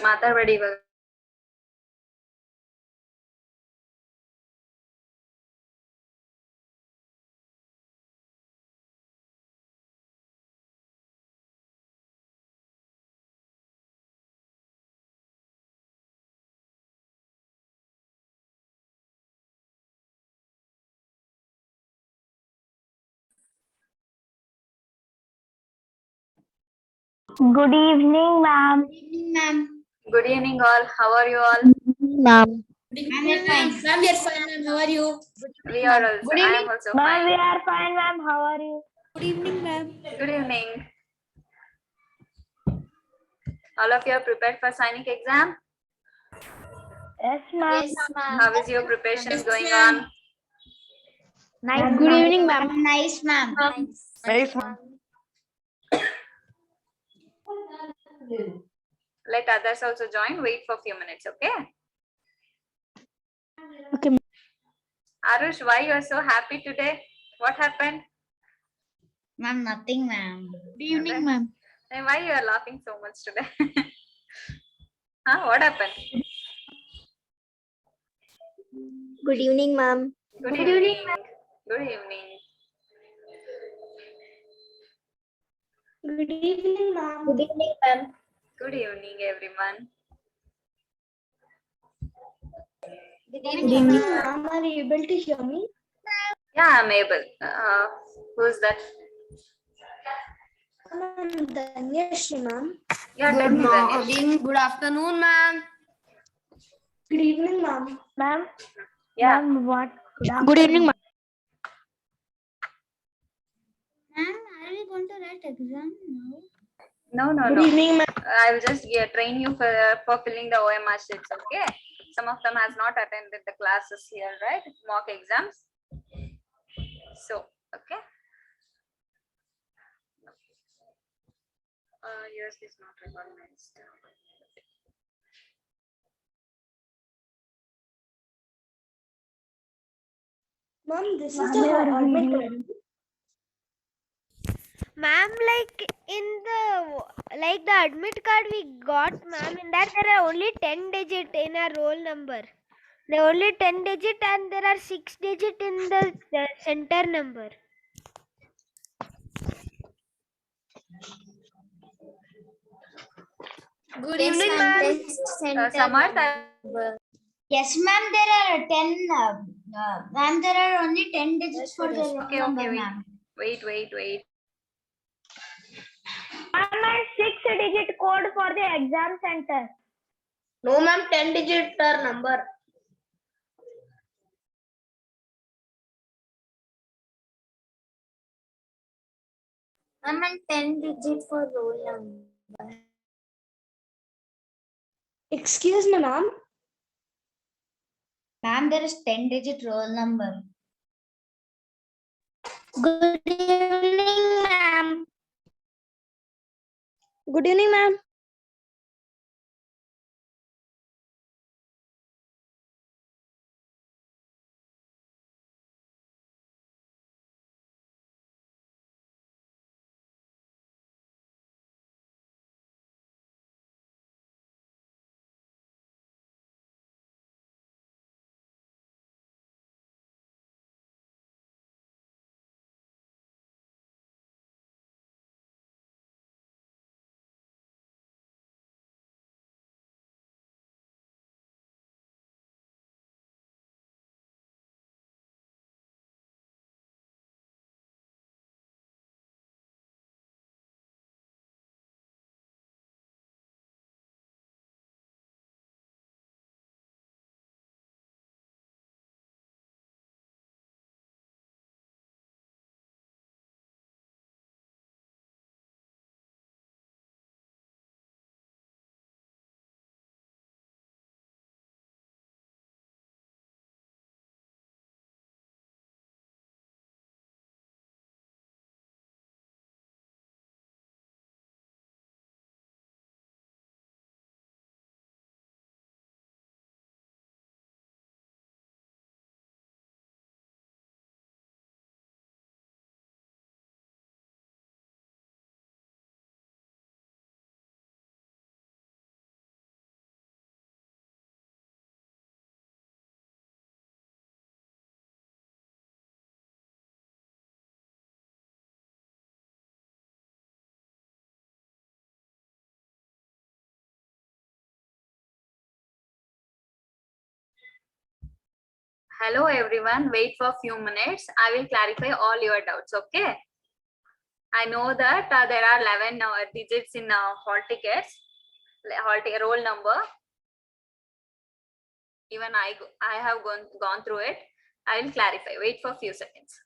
ಮಾತಾಡ್ಬೇಡಿ ಇವಾಗ. Good evening, ma'am. Good evening, all. How are you all? Ma'am. Ma'am, we are fine. Ma'am, we are fine. Ma'am, how are you? We are also. Good I evening. am also Ma'am, fine. we are fine, ma'am. How are you? Good evening, ma'am. Good evening. All of you are prepared for Sainik exam? Yes, ma'am. Yes, ma'am. How is your preparation Yes, going ma'am. on? Nice. Good ma'am. evening, ma'am. Nice, ma'am. Nice, ma'am. Let others also join. Wait for a few minutes, okay? Okay. Arush, why you are so happy today? What happened? Ma'am, nothing, ma'am. Good evening, ma'am. Then why you are laughing so much today? Huh? What happened? Good evening, ma'am. Good evening. Good evening. Good evening, ma'am. Good evening, ma'am. Good evening, everyone. Good Good evening, evening, ma'am. ma'am. Are you able to hear me? Yeah, I'm able. Who's that? Ma'am, Danyashri, ma'am. Yeah, tell me, Danish. Good afternoon, ma'am. Good evening, ma'am. Ma'am. Yeah. Ma'am, what? Good evening, ma'am. Ma'am, are we going to write exam now? No, no, Good no. evening, ma'am. I will just train you for filling the OMR sheets, okay? Some of them has not attended the classes here, right? Mock exams. So, okay. Yours is not recognized. Ma'am, this is the admit card. Ma'am, like the admit card we got, ma'am, in that there are only 10 digit in our roll number. There are only 10 digit and there are 6 digit in the center number. Good evening, ma'am. Samarth, Yes, ma'am. There are 10. Ma'am, there are only 10 digits for the roll okay, number, wait. ma'am. Wait. Ma'am, and 6-digit code for the exam center. No, ma'am. 10-digit number. Ma'am, and 10 digit for roll number. Excuse me, ma'am. Ma'am, there is 10 digit roll number. Good evening, ma'am. Good evening, ma'am. Hello everyone, wait for a few minutes. I will clarify all your doubts, okay? I know that there are 11 digits in hall tickets, roll number. Even I have gone through it. I will clarify. Wait for a few seconds.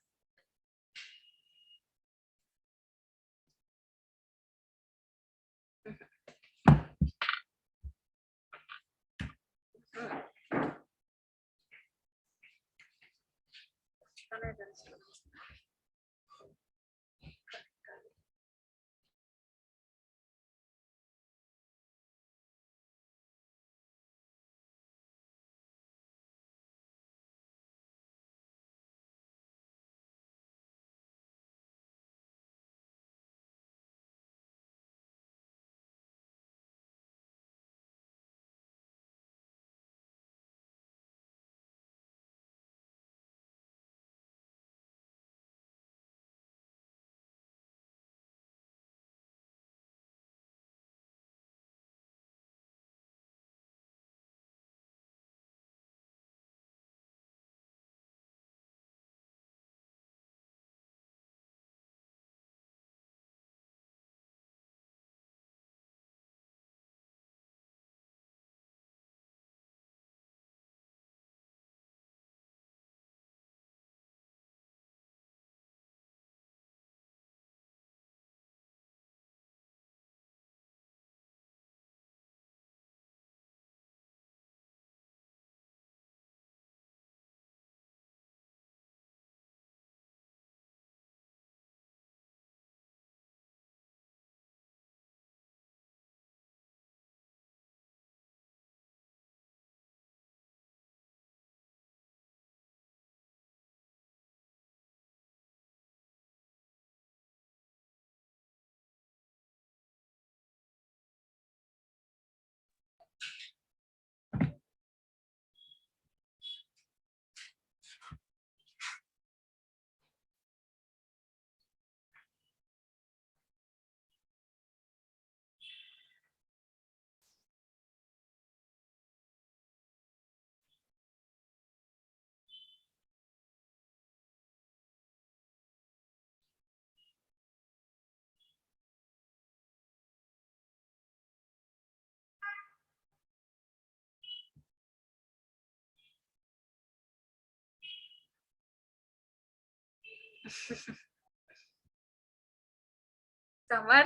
Samar,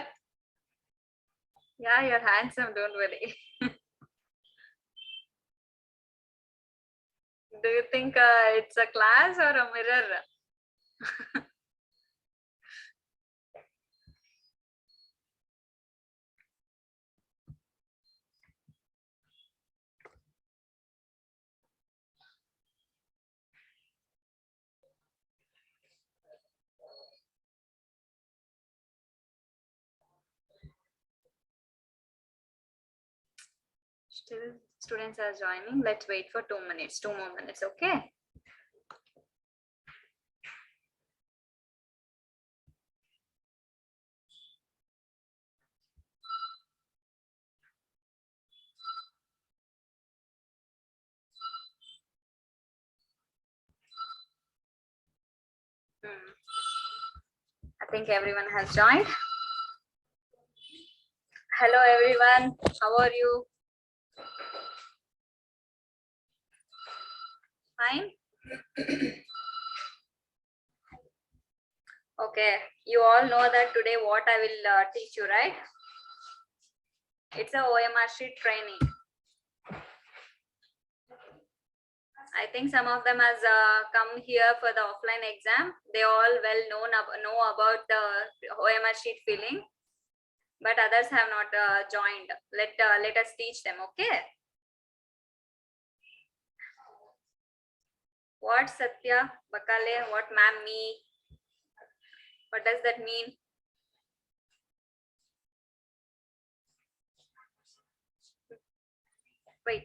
yeah, you're handsome, don't worry. Do you think it's a class or a mirror? Still, students are joining. Let's wait for 2 minutes, 2 more minutes, okay? I think everyone has joined. Hello everyone, how are you? Fine? Okay, you all know that today what I will teach you, right? It's a OMR sheet training. I think some of them has come here for the offline exam. They all know about the OMR sheet filling, but others have not joined. Let us teach them, okay? What Satya Bakale? What ma'am me? What does that mean? Wait.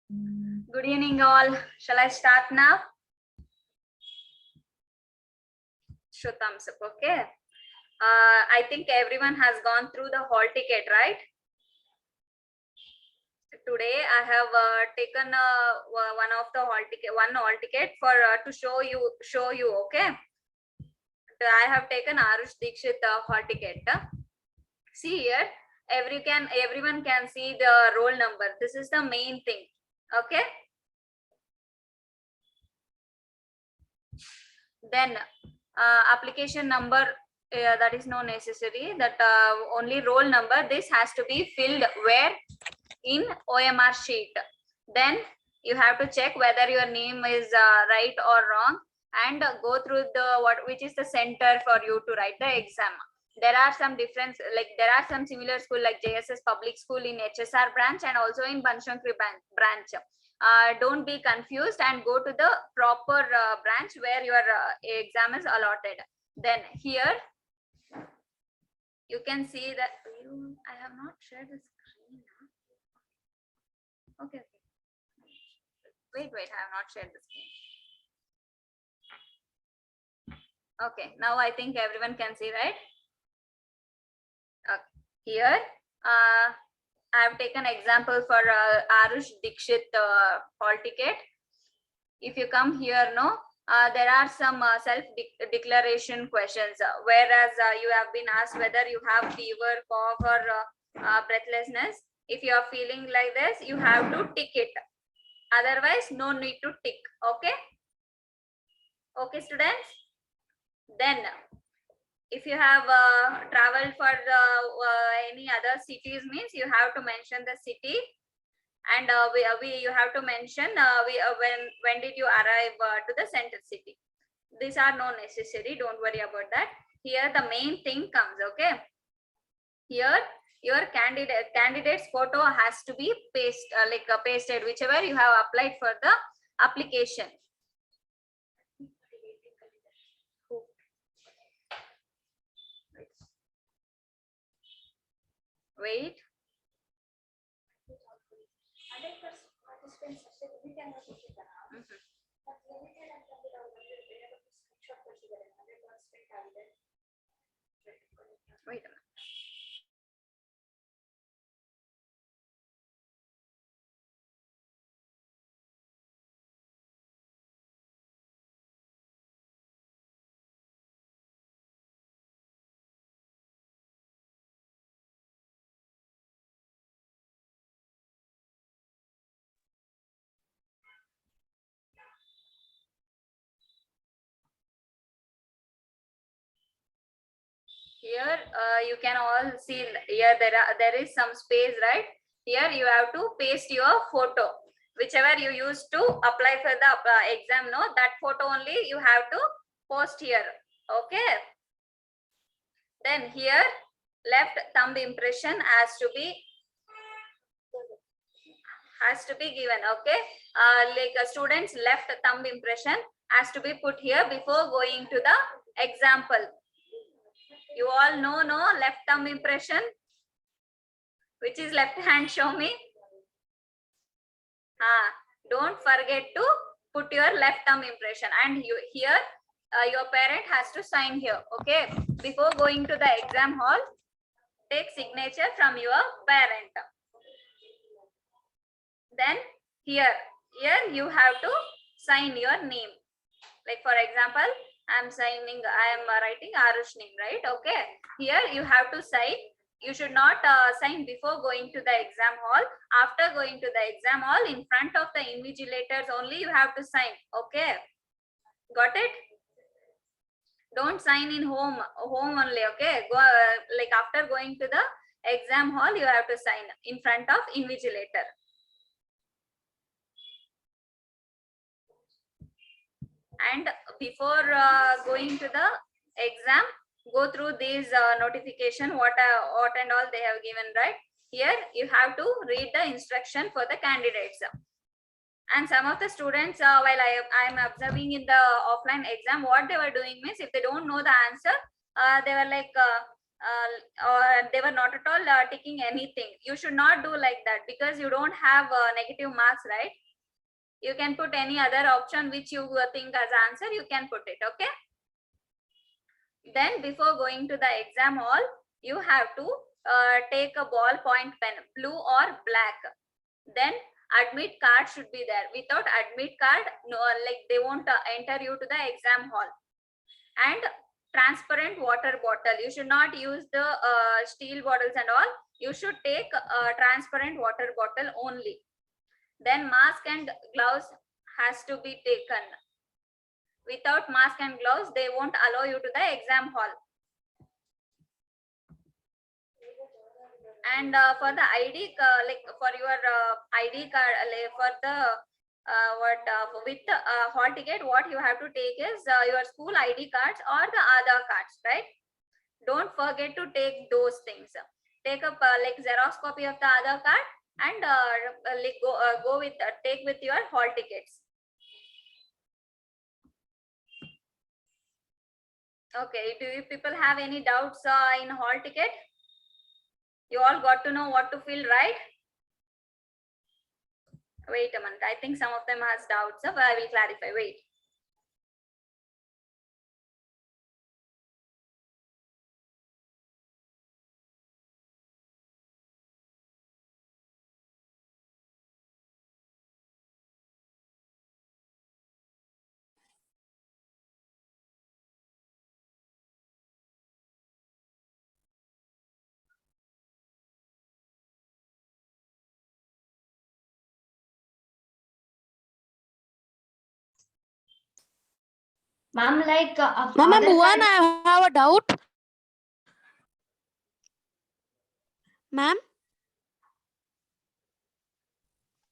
Good evening, all. Shall I start now? Show thumbs up, okay? I think everyone has gone through the hall ticket, right? Today I have taken one of the hall ticket for to show you, okay? I have taken Arush Dikshit hall ticket. See here, everyone can see the roll number. This is the main thing, okay? Then application number, that is no necessary, that only roll number. This has to be filled where? In OMR sheet. Then you have to check whether your name is right or wrong, and go through which is the center for you to write the exam. There are some difference, like there are some similar school like JSS Public School in HSR branch and also in Banshankari branch. Don't be confused and go to the proper branch where your exam is allotted. Then here you can see that I have not shared the screen. Okay. Wait, I have not shared the screen. Okay, now I think everyone can see, right? Okay. Here, I have taken example for Arush Dikshit hall ticket. If you come here, no, there are some self-declaration questions. Whereas you have been asked whether you have fever, cough, or breathlessness. If you are feeling like this, you have to tick it. Otherwise, no need to tick. Okay. Okay, students. Then, if you have traveled for any other cities, means you have to mention the city, and you have to mention when did you arrive to the center city. These are no necessary. Don't worry about that. Here, the main thing comes. Okay. Here, your candidate's photo has to be pasted, whichever you have applied for the application. Wait. Wait a minute. Here you can all see here there is some space, right? Here you have to paste your photo, whichever you used to apply for the exam. No, that photo only you have to post here. Okay. Then here left thumb impression has to be given. Okay. Like a student's left thumb impression has to be put here before going to the example. You all know, no, left thumb impression. Which is left hand? Show me. Don't forget to put your left thumb impression. And here your parent has to sign here. Okay. Before going to the exam hall, take signature from your parent. Then here you have to sign your name. Like for example, I am writing Arush name, right? Okay. Here you have to sign. You should not sign before going to the exam hall. After going to the exam hall, in front of the invigilators only you have to sign. Okay. Got it? Don't sign in home only. Okay. Go like after going to the exam hall, you have to sign in front of invigilator. And before going to the exam, go through these notification, what and all they have given, right? Here you have to read the instruction for the candidates. And some of the students, while I am observing in the offline exam, what they were doing means, if they don't know the answer, they were like, or they were not at all ticking anything. You should not do like that because you don't have negative marks, right? You can put any other option which you think as answer, you can put it, okay? Then before going to the exam hall, you have to take a ballpoint pen, blue or black. Then admit card should be there. Without admit card, no, like they won't enter you to the exam hall. And transparent water bottle. You should not use the steel bottles and all. You should take a transparent water bottle only. Then mask and gloves has to be taken. Without mask and gloves, they won't allow you to the exam hall. And for the ID, like for your ID card, for the with the hall ticket, what you have to take is your school ID cards or the Aadhaar cards, right? Don't forget to take those things. Take up like Xerox copy of the Aadhaar card and like go with take with your hall tickets. Okay, do you people have any doubts in hall ticket? You all got to know what to fill, right? Wait a minute. I think some of them has doubts, but I will clarify. Wait. Ma'am, like Ma'am, Aadhaar Bhuvan, card- I have a doubt. Ma'am,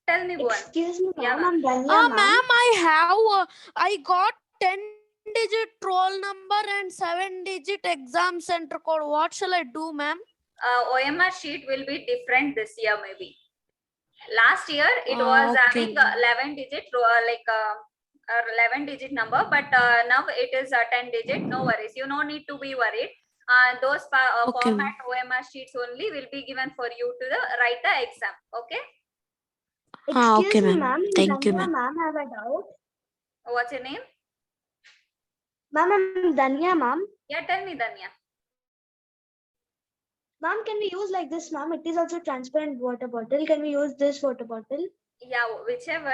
Tell me, Bhuvan. Excuse me, Yeah, ma'am. ma'am. I'm Danya, ma'am. I got 10-digit roll number and 7-digit exam center code. What shall I do, ma'am? OMR sheet will be different this year, maybe. Last year it was Okay. having 11 digit, like 11 digit number, but now it is a 10 digit. No worries. You no need to be worried. Those Okay, format OMR sheets only will be given for you to write the exam. Okay. Excuse okay, me, ma'am. ma'am. Thank you, Danya, ma'am. ma'am. I have a doubt. What's your name? Ma'am, I'm Danya, ma'am. Yeah, tell me, Danya. Ma'am, can we use like this, ma'am? It is also transparent water bottle. Can we use this water bottle? Yeah, whichever.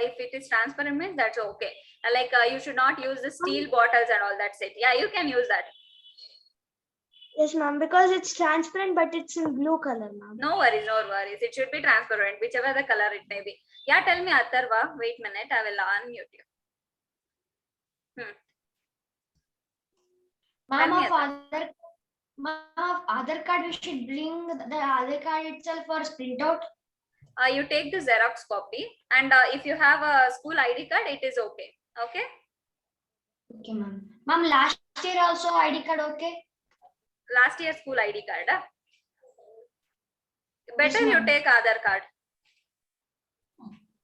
If it is transparent means that's okay. Like you should not use the steel bottles and all. That's it. Yeah, you can use that. Yes, ma'am. Because it's transparent, but it's in blue color, ma'am. No worries, no worries. It should be transparent, whichever the color it may be. Yeah, tell me, Atharva. Wait a minute, I will unmute you. Ma'am, Tell me, of Aadhaar card, we should bring the Aadhaar card itself for printout. You take the Xerox copy, and if you have a school ID card, it is okay. Okay. Okay, ma'am. Ma'am, last year also ID card, okay? Last year school ID card. Better Yes, you ma'am. take Aadhaar card.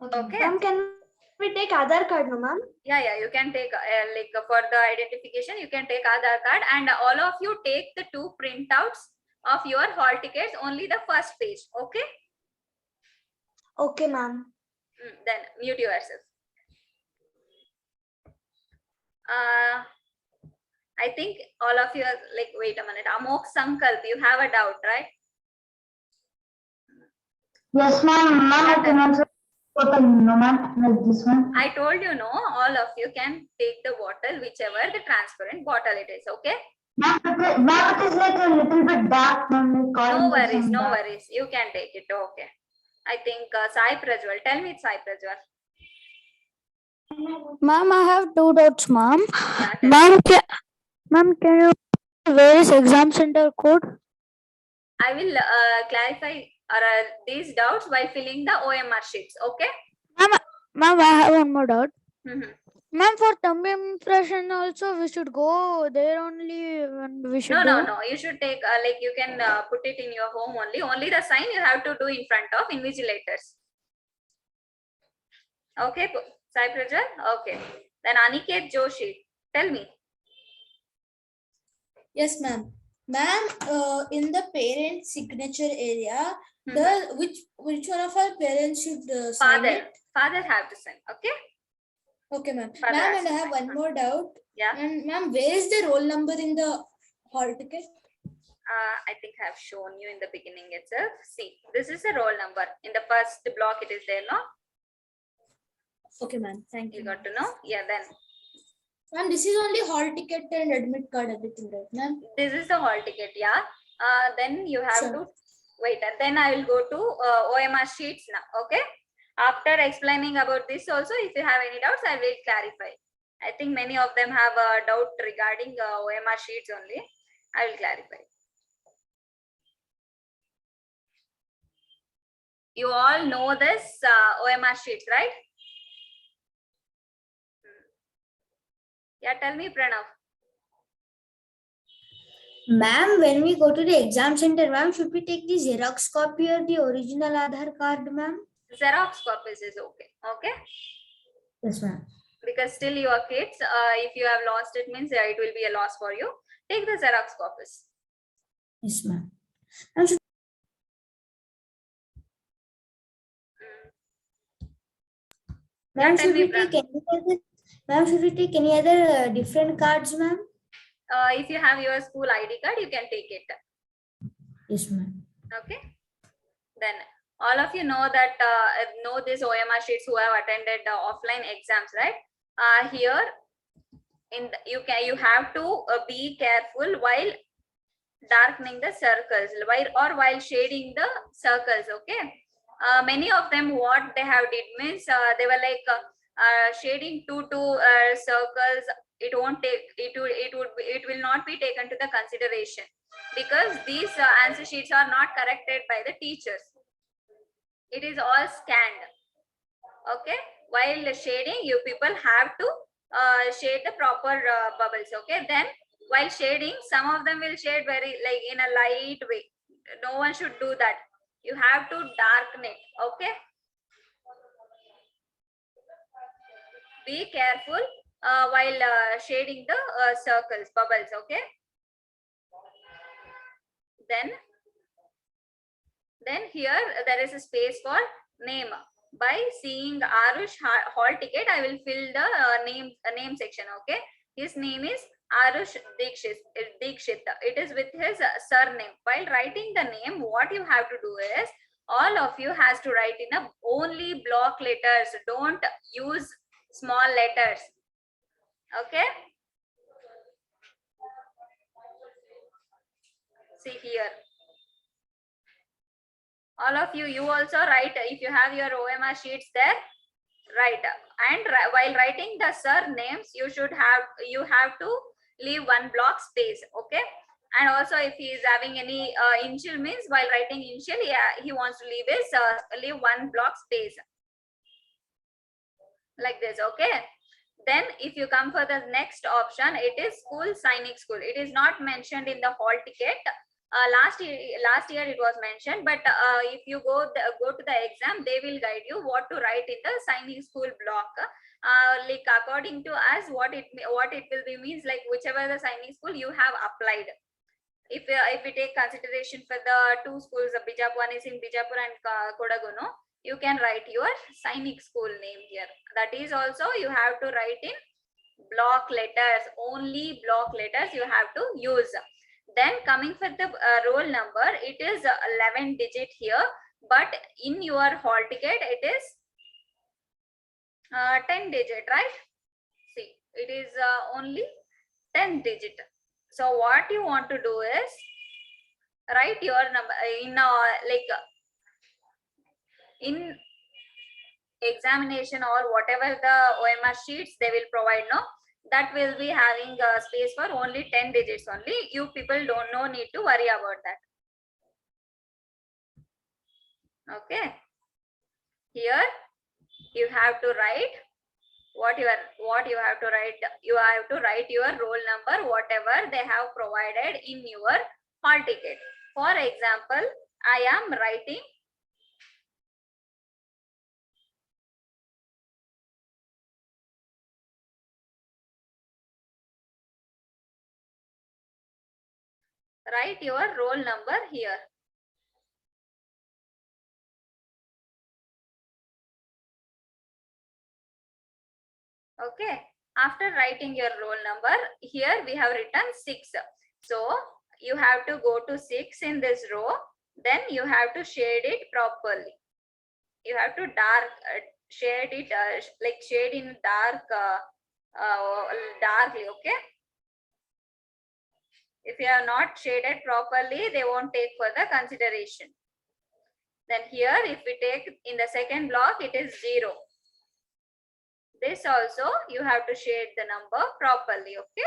Okay. Okay. Ma'am, can we take Aadhaar card, no, ma'am? Yeah, you can take like for the identification, you can take Aadhaar card, and all of you take the 2 printouts of your hall tickets, only the first page. Okay. Okay, ma'am. Then mute yourself. I think all of you are like, wait a minute, Amok Sankalp, you have a doubt, right? Yes, ma'am. Ma'am, I can also put a no, ma'am, like this one. I told you, no, all of you can take the bottle, whichever the transparent bottle it is, okay? Ma'am, it is like a little bit dark, ma'am. Like No orange worries, and no dark. worries. You can take it, okay. I think Sai Prajwal, tell me Sai Prajwal. Ma'am, I have 2 doubts, ma'am. Yeah, tell me. Ma'am, can you where is exam center code? I will clarify these doubts by filling the OMR sheets, okay? Ma'am, I have one more doubt. Mhm. Ma'am, for thumb impression also we should go there only when we should No, you should take like you can put it in your home only. Only the sign you have to do in front of invigilators. Okay, Sai Prajwal? Okay. Then Aniket Joshi, tell me. Yes, ma'am. Ma'am, in the parent signature area, Mhm. the which one of our parents should sign Father. it? Father have to sign. Okay. Okay, ma'am. Father Ma'am, has and I to have sign. one more doubt. Yeah. And ma'am, where is the roll number in the hall ticket? I think I have shown you in the beginning itself. See, this is the roll number. In the first block, it is there, no? Okay, ma'am. Thank You you. got to know? Yeah, then Ma'am, this is only hall ticket and admit card, everything, right, ma'am? this is the hall ticket, yeah. Then you have Sure. to wait. And then I will go to OMR sheets now, okay? After explaining about this also, if you have any doubts, I will clarify. I think many of them have a doubt regarding OMR sheets only. I will clarify. You all know this OMR sheets, right? Yeah, tell me, Pranav. Ma'am, when we go to the exam center, ma'am, should we take the Xerox copy or the original Aadhaar card, ma'am? Xerox copies is okay. Okay. Yes, ma'am. Because still you are kids. If you have lost it, means it will be a loss for you. Take the Xerox copies. Yes, ma'am. Ma'am, tell should me, we take any other? Ma'am, should we take any other different cards, ma'am? If you have your school ID card, you can take it. Yes, ma'am. Okay. Then all of you know that know this OMR sheets who have attended offline exams, right? Here in the, you have to be careful while darkening the circles while shading the circles. Okay. Many of them what they have did means they were like shading two circles. It won't take it will not be taken to the consideration because these answer sheets are not corrected by the teachers. It is all scanned. Okay, while shading you people have to shade the proper bubbles. Okay, then while shading some of them will shade very like in a light way. No one should do that. You have to darken it. Okay, be careful while shading the circles bubbles. Okay, then here there is a space for name. By seeing Arush hall ticket, I will fill the name section. Okay, his name is Arush Dikshit. It is with his surname. While writing the name, what you have to do is all of you has to write in a only block letters. Don't use small letters. Okay. See here. All of you, you also write if you have your OMR sheets there, write. And while writing the surnames, you have to leave one block space. Okay. And also if he is having any initial means while writing initial, he wants to leave one block space like this. Okay. Then if you come for the next option, it is school Sainik school. It is not mentioned in the hall ticket. Last year it was mentioned, but if you go to the exam, they will guide you what to write in the Sainik school block. Like according to us, what it will be means like whichever the Sainik school you have applied. If we take consideration for the two schools, Bijapur, one is in Bijapur and Kodagu, you can write your Sainik school name here. That is also you have to write in block letters. Only block letters you have to use. Then coming for the roll number, it is 11 digit here, but in your hall ticket it is 10 digit, right? See, it is only 10 digit. So what you want to do is write your number in in examination or whatever the OMR sheets they will provide, that will be having a space for only 10 digits only. You people no need to worry about that. Okay, here you have to write what you have to write. You have to write your roll number, whatever they have provided in your hall ticket. For example, I am writing write your roll number here. Okay, after writing your roll number, here we have written 6. So you have to go to 6 in this row, then you have to shade it properly. You have to shade it, like shade in darkly, okay? If you are not shaded properly, they won't take further consideration. Then here, if we take in the second block, it is 0. This also, you have to shade the number properly, okay?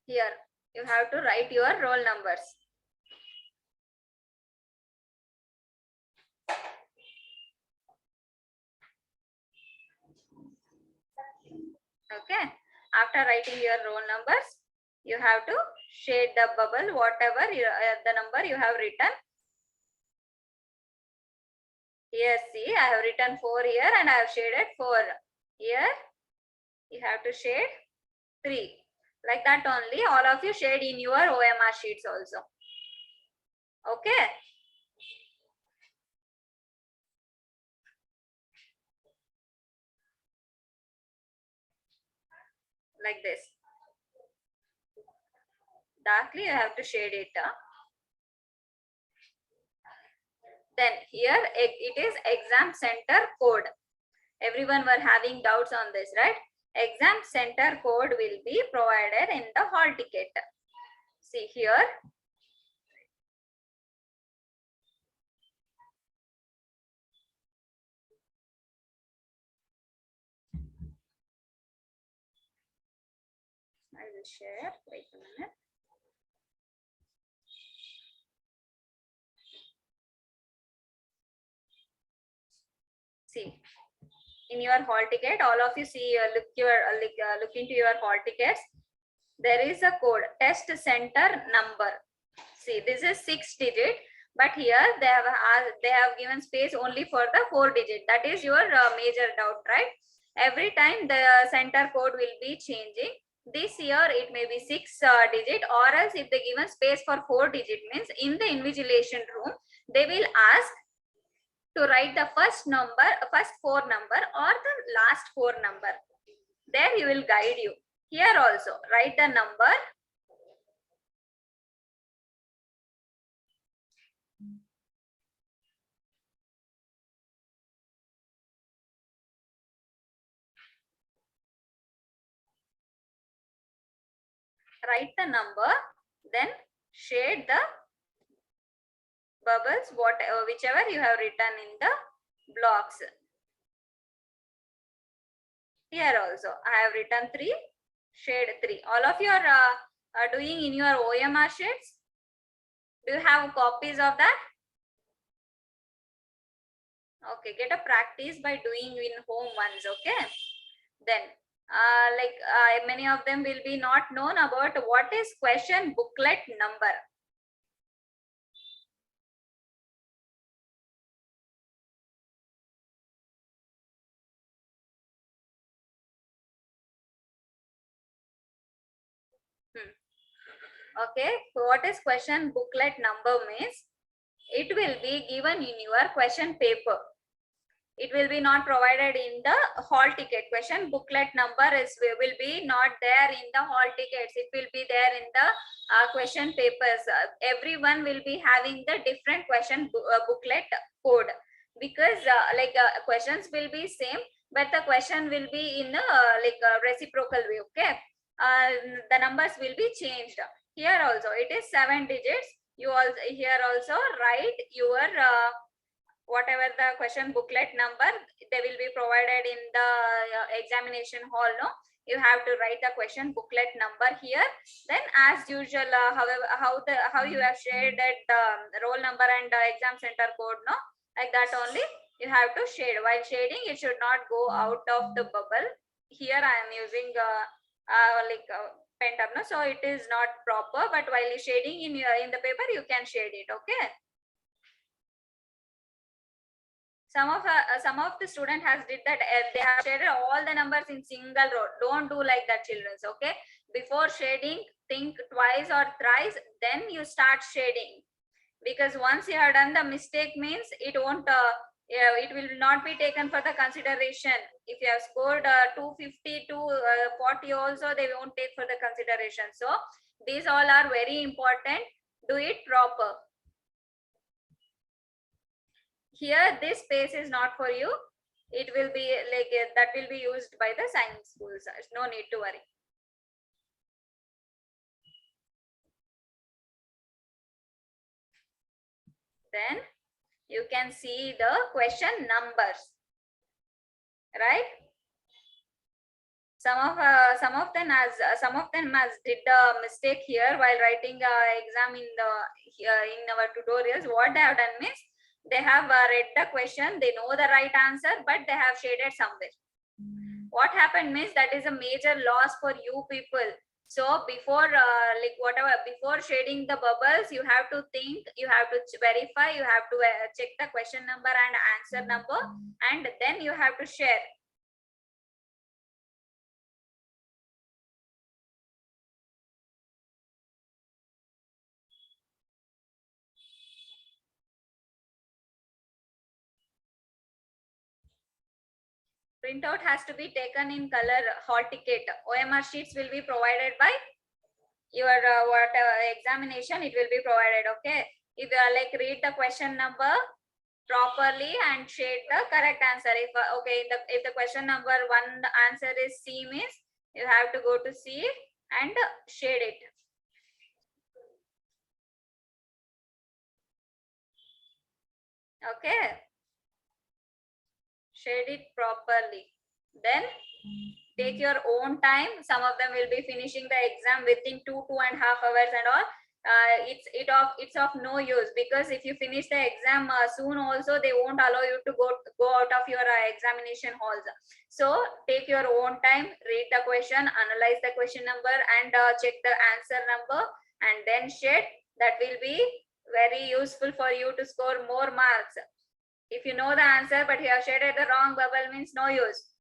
Here, you have to write your roll numbers. Okay, after writing your roll numbers, you have to shade the bubble, whatever the number you have written. Here, see, I have written 4 here and I have shaded 4. Here, you have to shade 3. Like that only, all of you shade in your OMR sheets also. Okay. Like this. Darkly, you have to shade it. Then here, it is exam center code. Everyone were having doubts on this, right? Exam center code will be provided in the hall ticket. See here. I will share. Wait a minute. See, in your hall ticket, all of you see, look into your hall tickets. There is a code, test center number. See, this is 6 digit, but here they have given space only for the 4 digit. That is your major doubt, right? Every time the center code will be changing. This year it may be 6 digit, or else if they given space for 4 digit, means in the invigilation room they will ask to write the first 4 number or the last 4 number. There he will guide you. Here also write the number. Write the number, then shade the bubbles, whichever you have written in the blocks. Here also I have written 3, shade 3. All of you are doing in your OMR sheets. Do you have copies of that? Okay, get a practice by doing in home once, okay? Then many of them will be not known about what is question booklet number. Okay, so what is question booklet number means? It will be given in your question paper. It will be not provided in the hall ticket. Question booklet number will be not there in the hall tickets. It will be there in the question papers. Everyone will be having the different question booklet code, because questions will be same, but the question will be in a reciprocal way. Okay, the numbers will be changed. Here also it is 7 digits. You also here also write your whatever the question booklet number, they will be provided in the examination hall. No, you have to write the question booklet number here. Then as usual, how you have shaded the roll number and exam center code, no, like that only you have to shade. While shading, it should not go out of the bubble. here I am using pen tab, no? So it is not proper, but while you shading in the paper, you can shade it, okay? Some of the student has did that, they have shaded all the numbers in single row. Don't do like that, children, okay? Before shading, think twice or thrice, then you start shading. Because once you have done the mistake means it won't, it will not be taken for the consideration. If you have scored 250 to 40 also, they won't take for the consideration. So these all are very important. Do it proper. Here this space is not for you. It will be like that will be used by the science schools. No need to worry. Then you can see the question numbers, right? Some of them has did the mistake here while writing exam in the in our tutorials. What they have done means they have read the question, they know the right answer, but they have shaded somewhere. What happened means that is a major loss for you people. So before before shading the bubbles, you have to think, you have to verify, you have to check the question number and answer number, and then you have to share. Printout has to be taken in color hall ticket. OMR sheets will be provided by your examination. It will be provided, okay? If you like read the question number properly and shade the correct answer. If okay, if the question number 1 answer is C means you have to go to C and shade it. Okay, shade it properly. Then take your own time. Some of them will be finishing the exam within 2.5 hours and all. It's of no use, because if you finish the exam soon also, they won't allow you to go out of your examination halls. So take your own time, read the question, analyze the question number, and check the answer number, and then shade. That will be very useful for you to score more marks. If you know the answer but you have shaded the wrong bubble means no use.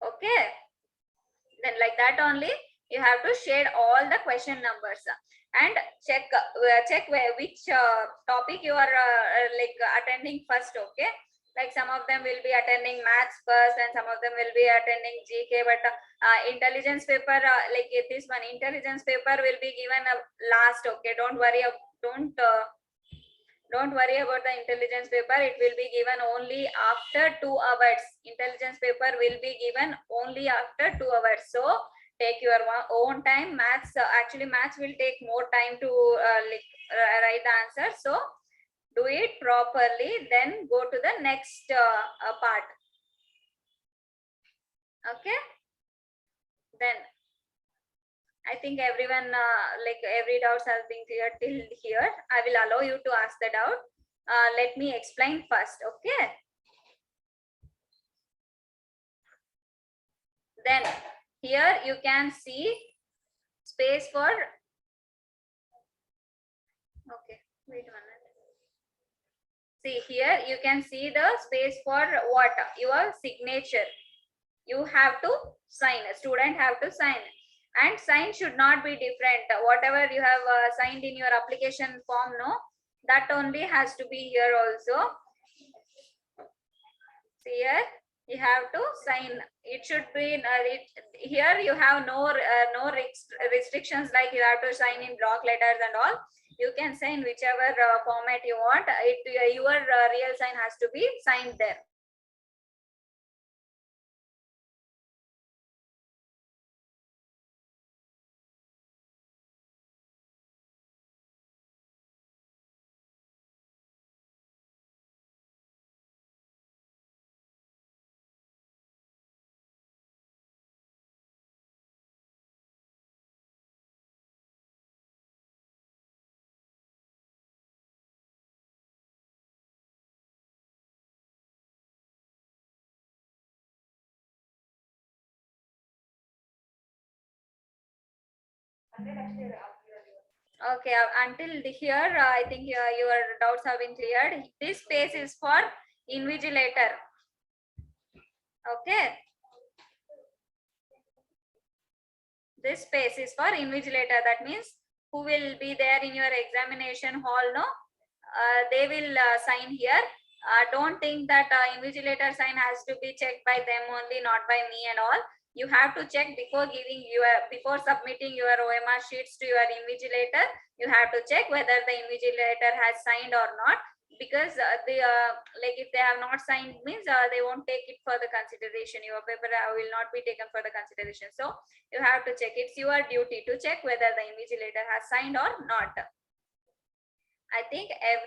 Okay, then like that only you have to shade all the question numbers and check which topic you are attending first. Okay, like some of them will be attending maths first and some of them will be attending GK, but intelligence paper like this one, intelligence paper will be given last. Okay, don't worry about the intelligence paper. It will be given only after 2 hours. Intelligence paper will be given only after 2 hours. So take your own time. Maths, actually maths will take more time to write the answer. So do it properly, then go to the next part. Okay, then I think everyone, every doubt has been cleared till here. I will allow you to ask the doubt. Let me explain first, okay? Then here you can see space for, okay, wait a minute. See here, you can see the space for what? Your signature. You have to sign, a student have to sign. And sign should not be different. Whatever you have signed in your application form, no, that only has to be here also. See here, you have to sign. It should be here. You have no restrictions like you have to sign in block letters and all. You can sign whichever format you want. Your real sign has to be signed there. Okay, until here, I think your doubts have been cleared. This space is for invigilator. Okay. This space is for invigilator. That means who will be there in your examination hall, no? They will sign here. Don't think that invigilator sign has to be checked by them only, not by me and all. You have to check before before submitting your OMR sheets to your invigilator. You have to check whether the invigilator has signed or not, because they like if they have not signed means they won't take it for the consideration. Your paper will not be taken for the consideration. So you have to check. It's your duty to check whether the invigilator has signed or not. I think I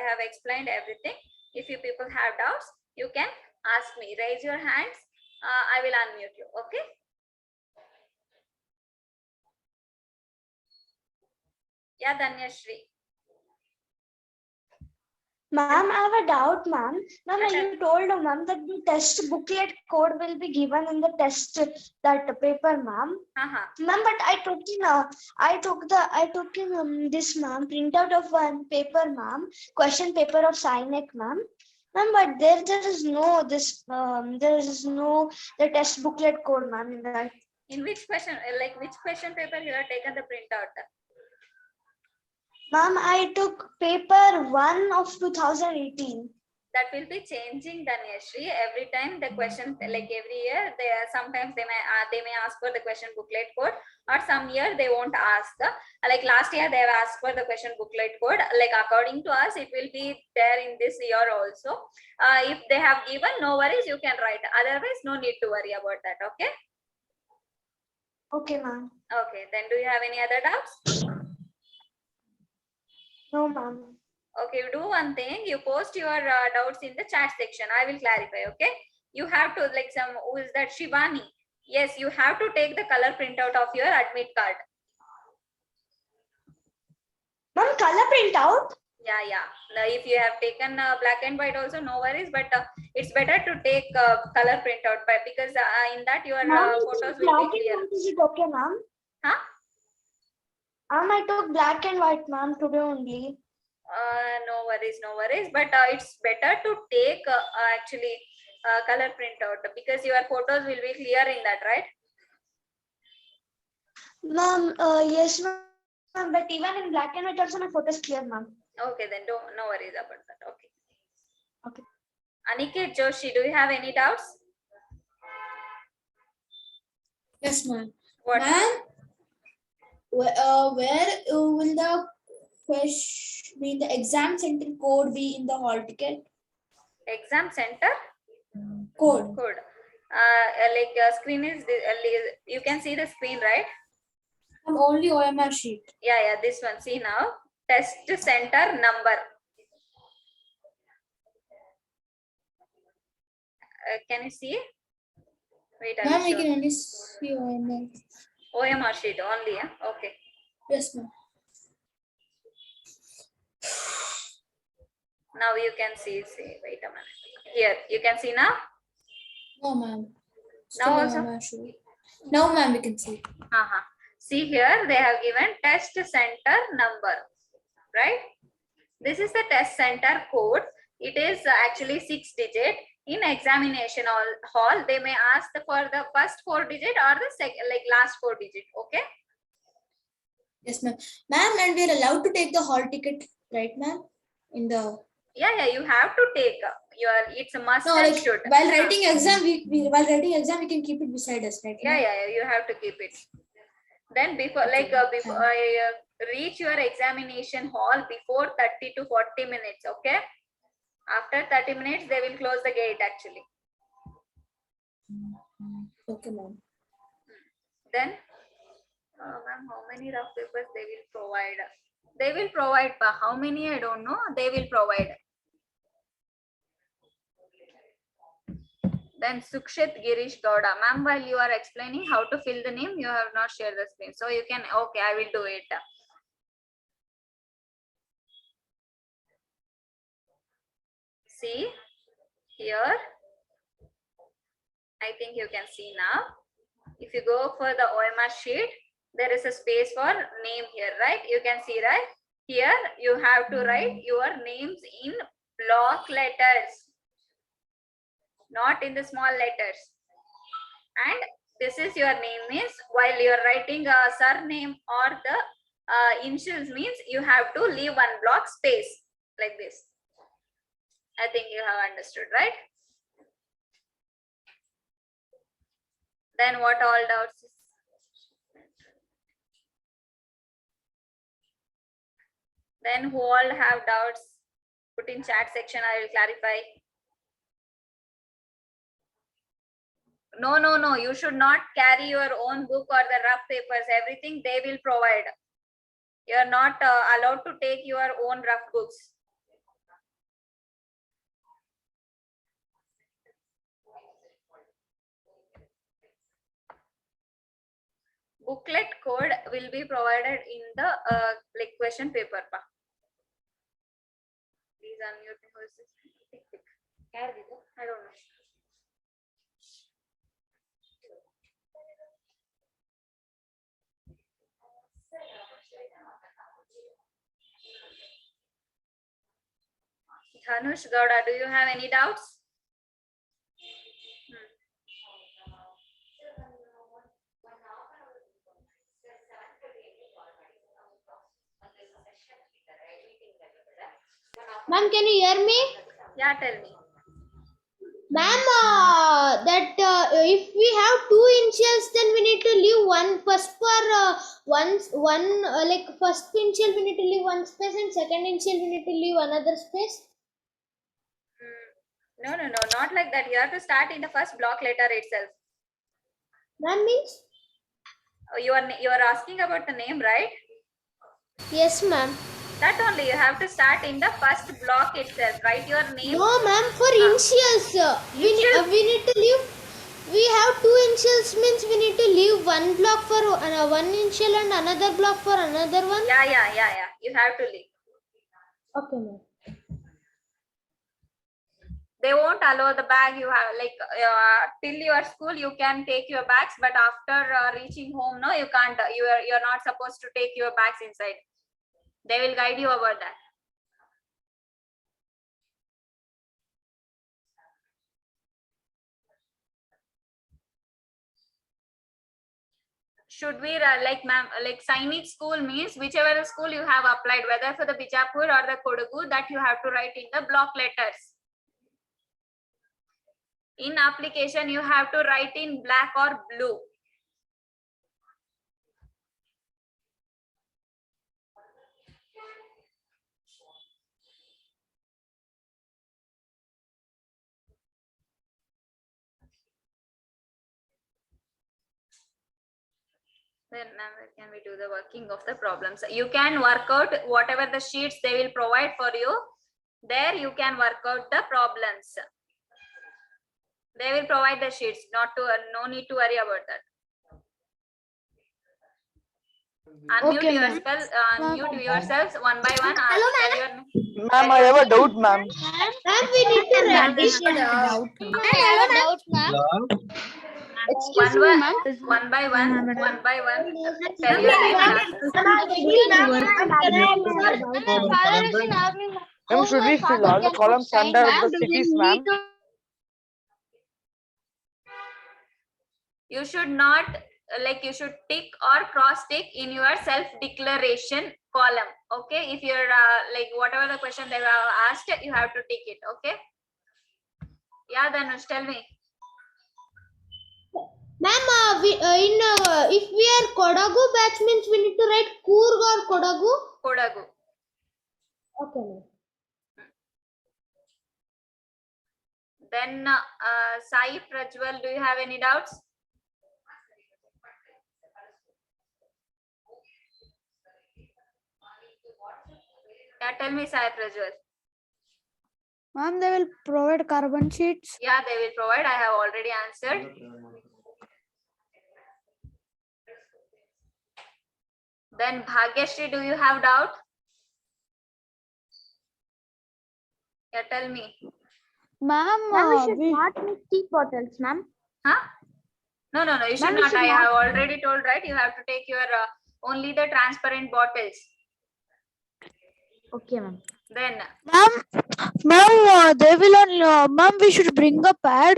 have explained everything. If you people have doubts, you can ask me. Raise your hands. I will unmute you. Okay. Yeah, Danyashri. Ma'am, I have a doubt, ma'am. Ma'am, Okay. you told, ma'am, that the test booklet code will be given in the test that paper, ma'am. Ma'am, but I took in this, ma'am, printout of one paper, ma'am, question paper of SciNec, ma'am. Ma'am, but there is no the test booklet code, ma'am, in that. In which question, like which question paper you have taken the printout? Ma'am, I took paper 1 of 2018. That will be changing, Danyashri. Every time the question, like every year, sometimes they may ask for the question booklet code, or some year they won't ask. Like last year they have asked for the question booklet code. Like according to us, it will be there in this year also. If they have given, no worries, you can write. Otherwise, no need to worry about that. Okay. Okay, ma'am. Okay. Then do you have any other doubts? No, ma'am. Okay, you do one thing. You post your doubts in the chat section. I will clarify. Okay. You have to, like, who is that? Shivani. Yes, you have to take the color printout of your admit card. Ma'am, color printout? Yeah. Now, if you have taken black and white also, no worries. But it's better to take color printout, because in that your photos will be clear. Is it okay, ma'am? Huh? I took black and white, ma'am, today only. No worries. But it's better to take actually color printout, because your photos will be clear in that, right? Ma'am, yes, ma'am, but even in black and white also my photo is clear, ma'am. Okay, then no worries about that. Okay. Okay. Aniket Joshi, do you have any doubts? Yes, ma'am. What? Ma'am, where will the the exam center code be in the hall ticket? Exam center Code. screen is you can see the screen, right? Only OMR sheet. Yeah, this one. See now, test center number. Can you see? Wait, I will Ma'am, we show. can only see OMR. OMR sheet only. Okay. Yes, ma'am. Now you can see. Wait a minute. Here you can see now. No, ma'am. Now also? OMR sheet. Now, ma'am, we can see. See here, they have given test center number, right? This is the test center code. It is actually 6 digit. In examination hall, they may ask for the first 4 digit or the last 4 digit. Okay. Yes, ma'am. Ma'am, and we're allowed to take the hall ticket, right, ma'am? In the Yeah, you have to take it's a must no, and like should. while writing exam, we can keep it beside us, right? Yeah, you have to keep it. Then before reach your examination hall before 30 to 40 minutes. Okay. After 30 minutes, they will close the gate actually. Okay, ma'am. Then, ma'am, how many rough papers they will provide? They will provide, how many I don't know. They will provide. Then Sukshit Girish Gowda. Ma'am, while you are explaining how to fill the name, you have not shared the screen. So you can, okay, I will do it. See here. I think you can see now. If you go for the OMR sheet, there is a space for name here, right? You can see, right? Here you have to write your names in block letters, not in the small letters. And this is your name means while you are writing a surname or the initials means you have to leave one block space like this. I think you have understood, right? Then what all doubts? Then who all have doubts? Put in chat section, I will clarify. No, you should not carry your own book or the rough papers. Everything they will provide. You are not allowed to take your own rough books. Booklet code will be provided in the like question paper. Please unmute me. Who is this? I don't know. Dhanush Gowda, do you have any doubts? Ma'am, can you hear me? Yeah, tell me. Ma'am, if we have two initials, then we need to leave one first for like first initial we need to leave one space and second initial we need to leave another space. No, not like that. You have to start in the first block letter itself. Ma'am means? You are asking about the name, right? Yes, ma'am. That only you have to start in the first block itself. Write your name. No, ma'am. For initials, we need to leave. We have two initials means we need to leave one block for one initial and another block for another one. Yeah. You have to leave. Okay, ma'am. They won't allow the bag. You have like till your school you can take your bags, but after reaching home, no, you can't. You're not supposed to take your bags inside. They will guide you about that. Should we like ma'am, like Sainik school means whichever school you have applied, whether for the Bijapur or the Kodagu, that you have to write in the block letters. In application, you have to write in black or blue. Then can we do the working of the problems? You can work out whatever the sheets they will provide for you. There you can work out the problems. They will provide the sheets. No need to worry about that. Unmute yourself. Unmute yourselves one by one. Hello, ma'am. Ma'am, I have a doubt, ma'am. Ma'am, we need to write this down. One by one. Tell your name and ask. Ma'am, should we fill all the columns under the cities, ma'am? You should not you should tick or cross tick in your self declaration column. Okay, if you're like whatever the question they have asked, you have to tick it. Okay. Yeah, Dhanush, tell me. Ma'am, if we are Kodagu batch means we need to write Coorg or Kodagu. Kodagu. Okay, ma'am. Then Sai Prajwal, do you have any doubts? Yeah, tell me, Sai Prajwal. Ma'am, they will provide carbon sheets. Yeah, they will provide. I have already answered. Then Bhagyashri, do you have doubt? Yeah, tell me. Ma'am, Ma'am, we should not make tea bottles, ma'am. Huh? No, you should Ma'am, you not. should I not. have already told, right? You have to take your only the transparent bottles. Okay, ma'am. Then Ma'am, they will only, ma'am, we should bring a pad.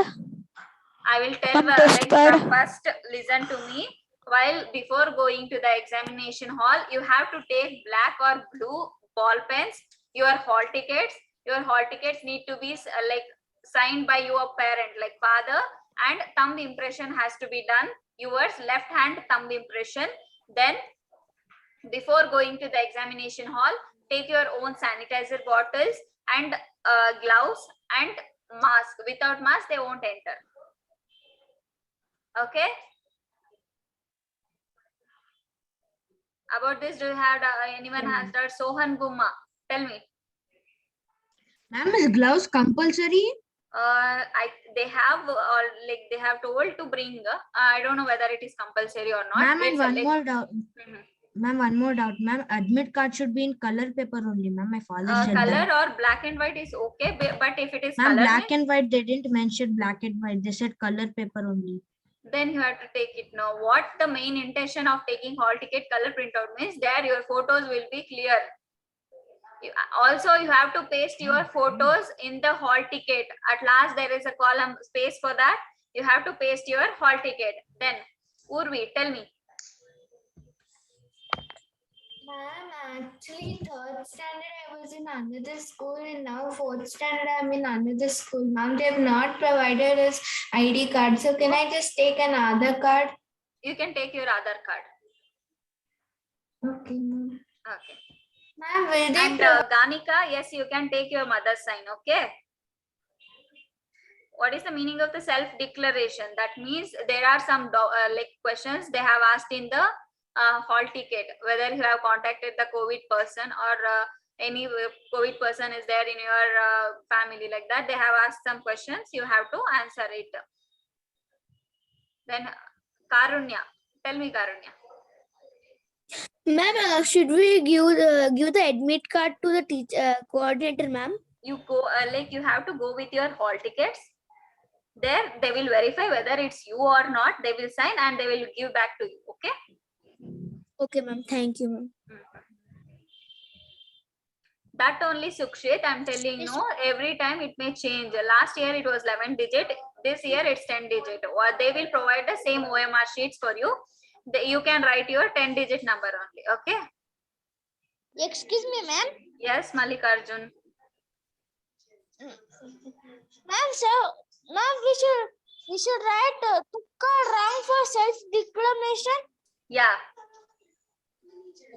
I will tell, Ma'am, test like, pad. first listen to me. While before going to the examination hall, you have to take black or blue ball pens, your hall tickets. Your hall tickets need to be like signed by your parent, like father, and thumb impression has to be done. Yours left hand thumb impression. Then before going to the examination hall, take your own sanitizer bottles and gloves and mask. Without mask, they won't enter. Okay. About this, do you have anyone has that? Sohan Guma, tell me. Ma'am, is gloves compulsory? They have like they have told to bring. I don't know whether it is compulsory or not. Ma'am, and It's one like- more doubt. Mhm. Ma'am, one more doubt. Ma'am, admit card should be in color paper only. Ma'am, my father said Color that. or black and white is okay, but if it is Ma'am, color, black and white, they didn't mention black and white. They said color paper only. then you have to take it now. What the main intention of taking hall ticket color printout means? There your photos will be clear. Also, you have to paste your photos in the hall ticket. At last, there is a column space for that. You have to paste your hall ticket. Then, Urvi, tell me. Ma'am, actually, 3rd standard I was in another school, and now 4th standard I'm in another school. Ma'am, they have not provided us ID card. So can I just take an Aadhaar card? You can take your Aadhaar card. Okay, ma'am. Okay. Ma'am, will they And Ganika, yes, you can take your mother's sign. Okay. What is the meaning of the self-declaration? That means there are some like questions they have asked in the hall ticket, whether you have contacted the COVID person or any COVID person is there in your family, like that. They have asked some questions. You have to answer it. Then Karunya, tell me, Karunya. Ma'am, should we give the admit card to the teacher coordinator, ma'am? You go like you have to go with your hall tickets. There they will verify whether it's you or not. They will sign and they will give back to you. Okay. Okay, ma'am. Thank you, ma'am. That only, Sukshit, I'm telling you, every time it may change. Last year it was 11 digit. This year it's 10 digit. Or they will provide the same OMR sheets for you. You can write your 10 digit number only. Okay. Excuse me, ma'am. Yes, Mallikarjun. Ma'am, so ma'am, we should write Tukka wrong for self-declaration. Yeah.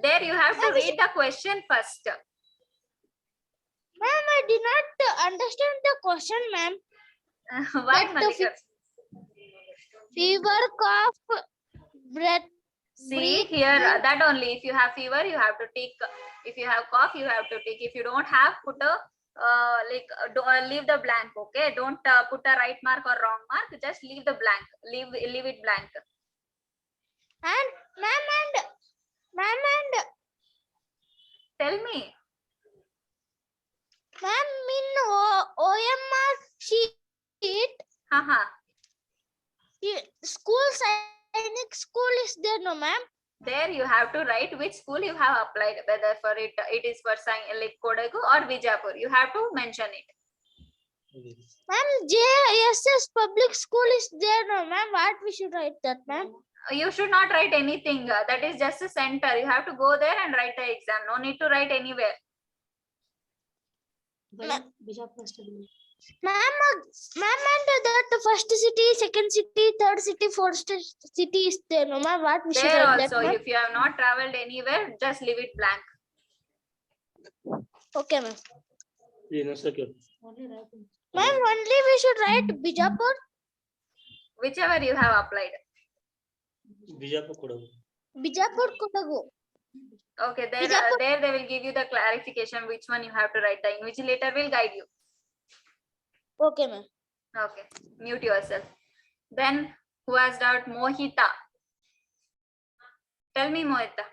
There you have to read the question first. Ma'am, I did not understand the question, ma'am. Why, But the Mallikarjun? Fever, cough, breath. See here, that only. If you have fever, you have to take. If you have cough, you have to take. If you don't have, put a leave the blank. Okay, don't put a right mark or wrong mark. Just leave the blank. Leave it blank. And ma'am, Tell me. ma'am, in OMR sheet, Haha. school Sainik school is there, no, ma'am? There you have to write which school you have applied. Whether for it is for like Kodagu or Vijapur. You have to mention it. Ma'am, JSS public school is there, no, ma'am? What we should write that, ma'am? You should not write anything. That is just a center. You have to go there and write the exam. No need to write anywhere. Ma'am, and that first city, second city, third city, fourth city is there, no, ma'am? What we should There write also, that, ma'am? if you have not traveled anywhere, just leave it blank. Okay, ma'am. Ma'am, only we should write Bijapur. Whichever you have applied. Bijapur, Kodagu. Okay, there, Bijapur. there they will give you the clarification which one you have to write. The invigilator will guide you. Okay, ma'am. Okay, mute yourself. Then who has doubt? Mohita. Tell me, Mohita.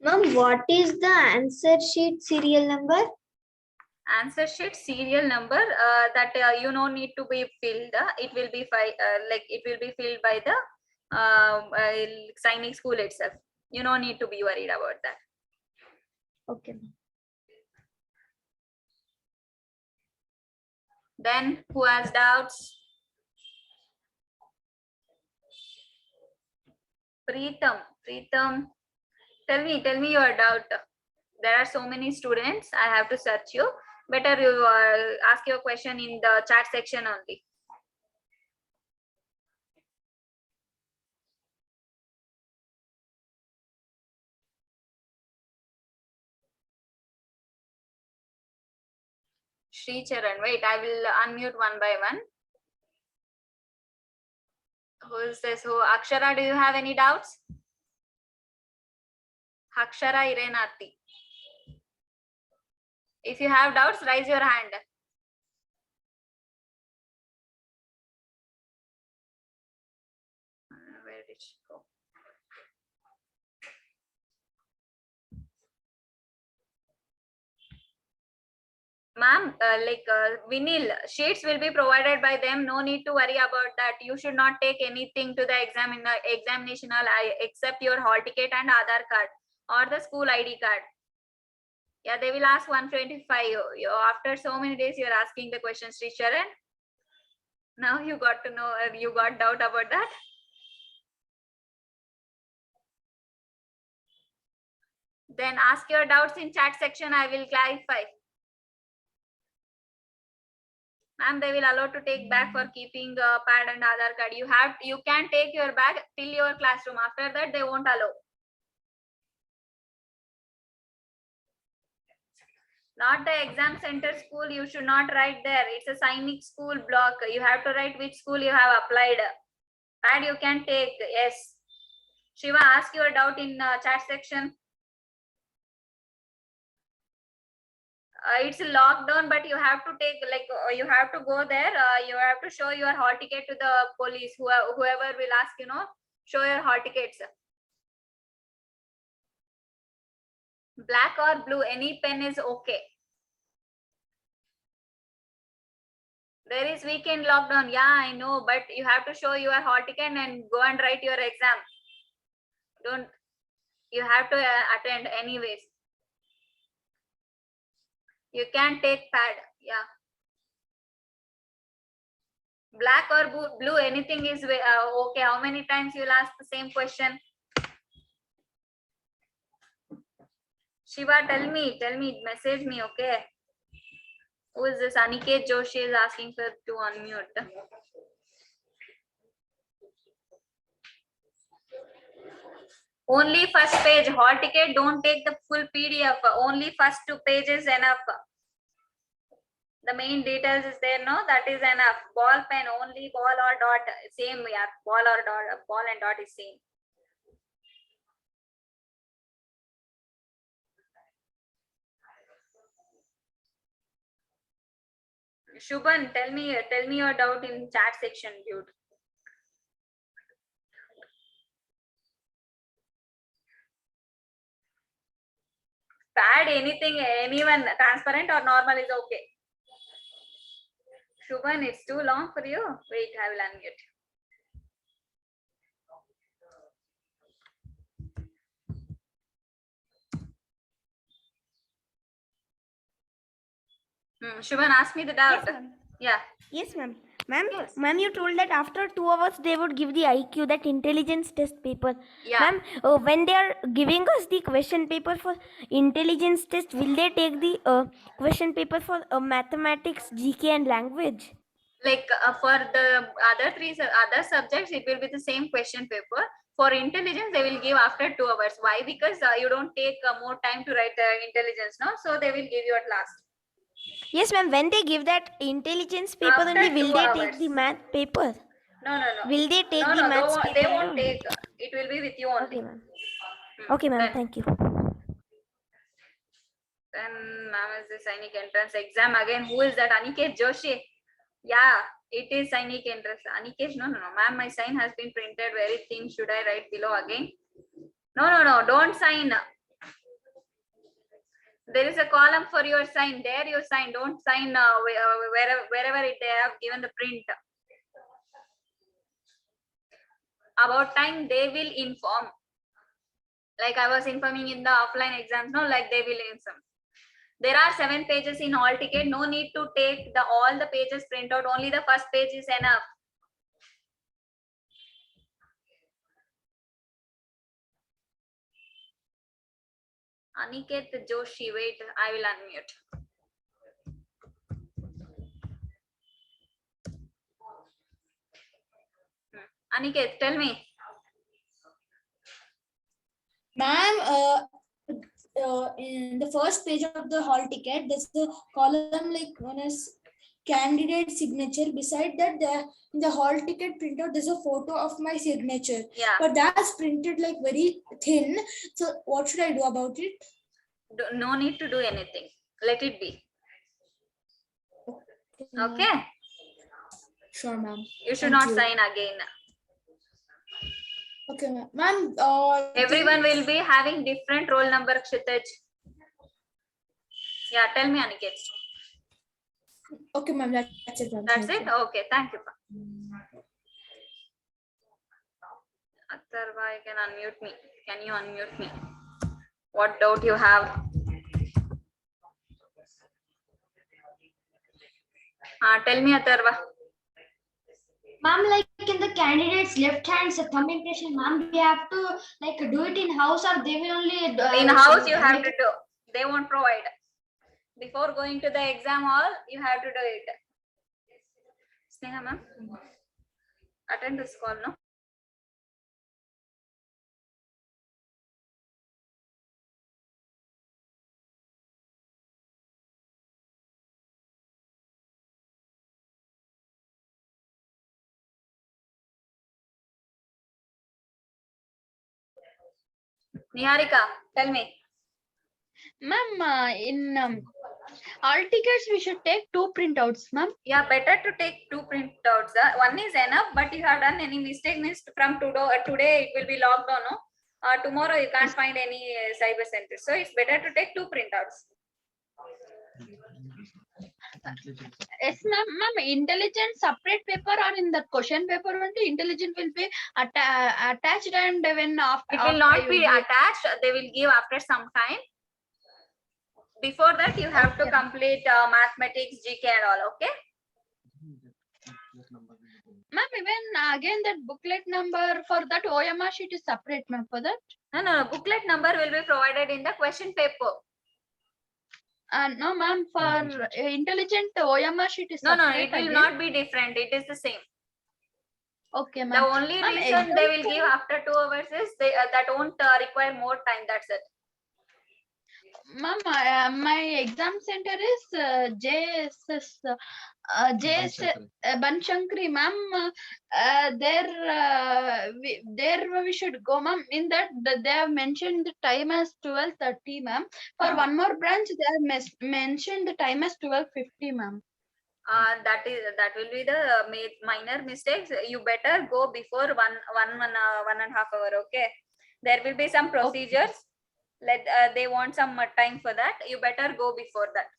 Ma'am, what is the answer sheet serial number? Answer sheet serial number that you no need to be filled. It will be it will be filled by the Sainik school itself. You no need to be worried about that. Okay. Then who has doubts? Preetam, tell me your doubt. There are so many students. I have to search you. Better you ask your question in the chat section only. Sri Charan, wait, I will unmute one by one. Who is this? Who? Akshara, do you have any doubts? Akshara Irenati. If you have doubts, raise your hand. Where did she go? Ma'am, Vinil, sheets will be provided by them. No need to worry about that. You should not take anything to the examination hall except your hall ticket and Aadhaar card or the school ID card. Yeah, they will ask 125. After so many days, you're asking the question, Sri Charan. Now you got to know, you got doubt about that. Then ask your doubts in chat section. I will clarify. Ma'am, they will allow to take bag for keeping pad and Aadhaar card. You can take your bag till your classroom. After that, they won't allow. Not the exam center school. You should not write there. It's a Sainik school block. You have to write which school you have applied. Pad you can take. Yes. Shiva, ask your doubt in chat section. It's locked down, but you have to take you have to go there. You have to show your hall ticket to the police. Whoever will ask, show your hall tickets. Black or blue, any pen is okay. There is weekend lockdown. Yeah, I know, but you have to show your hall ticket and go and write your exam. You have to attend anyways. You can take pad. Yeah. Black or blue, anything is okay. How many times you'll ask the same question? Shiva, tell me, message me, okay? Who is this? Aniket Joshi is asking for to unmute. Only first page, hall ticket, don't take the full PDF. Only first 2 pages enough. The main details is there, no? That is enough. Ball pen, only ball or dot. Same, yeah. Ball or dot, ball and dot is same. Shubhan, tell me your doubt in chat section, dude. Pad anything, anyone, transparent or normal is okay. Shubhan, it's too long for you. Wait, I will unmute. Shubhan, ask me the doubt. Yes, yes, ma'am. Ma'am, you told that after 2 hours they would give the IQ, that intelligence test paper. Yeah. Ma'am, when they are giving us the question paper for intelligence test, will they take the question paper for mathematics, GK and language? For the other subjects, it will be the same question paper. For intelligence, they will give after 2 hours. Why? Because you don't take more time to write the intelligence, no? So they will give you at last. Yes, ma'am. When they give that intelligence paper, only will they take the math paper? No. Will they take the maths paper? They won't take. It will be with you only. Okay, ma'am. Okay, ma'am. Thank you. Then, ma'am, is the Sainik entrance exam again? Who is that? Aniket Joshi. Yeah, it is Sainik entrance. Aniket, no. Ma'am, my sign has been printed very thin. Should I write below again? No. Don't sign. There is a column for your sign. There you sign. Don't sign wherever they have given the print. About time, they will inform. Like I was informing in the offline exams, no, like they will inform. There are 7 pages in hall ticket. No need to take all the pages print out. Only the first page is enough. Aniket Joshi, wait, I will unmute. Aniket, tell me. Ma'am, in the first page of the hall ticket, there's a column like known as candidate signature. Beside that, in the hall ticket printout, there's a photo of my signature. Yeah. But that's printed like very thin. So what should I do about it? No need to do anything. Let it be. Okay. Sure, ma'am. You should Thank not you. sign again. Okay, ma'am. Everyone will be having different roll number, Kshitij. Yeah, tell me, Aniket. Okay, ma'am. That's it, ma'am. That's Thank it? you. Okay, thank you. Atharva, you can unmute me. Can you unmute me? What doubt you have? Tell me, Atharva. Ma'am, like in the candidate's left hand thumb impression, ma'am, we have to like do it in house, or they will only In house, you have to do. They won't provide. Before going to the exam hall, you have to do it. Sneha, ma'am, attend this call, no? Niharika, tell me. Ma'am, in all tickets we should take 2 printouts, ma'am. Yeah, better to take 2 printouts. One is enough, but you have done any mistake means from today it will be logged on. No? Tomorrow you can't find any cyber center. So it's better to take 2 printouts. Yes, ma'am. Ma'am, intelligent separate paper or in the question paper only intelligent will be attached, and when after It will not be attached. They will give after some time. Before that, you have to complete mathematics, GK and all. Okay. Ma'am, even again that booklet number for that OMR sheet is separate, ma'am, for that? No. Booklet number will be provided in the question paper. No, ma'am, for intelligent OMR sheet is No, separate. it will not be different. It is the same. Okay, ma'am. The only reason they will give after 2 hours is that won't require more time. That's it. Ma'am, my exam center is JSS Banshankari, ma'am. There we should go, ma'am. In that they have mentioned the time as 12:30, ma'am. For one more branch, they have mentioned the time as 12:50, ma'am. That will be the minor mistakes. You better go before one and a half hour. Okay. There will be some procedures. They want some time for that. You better go before that.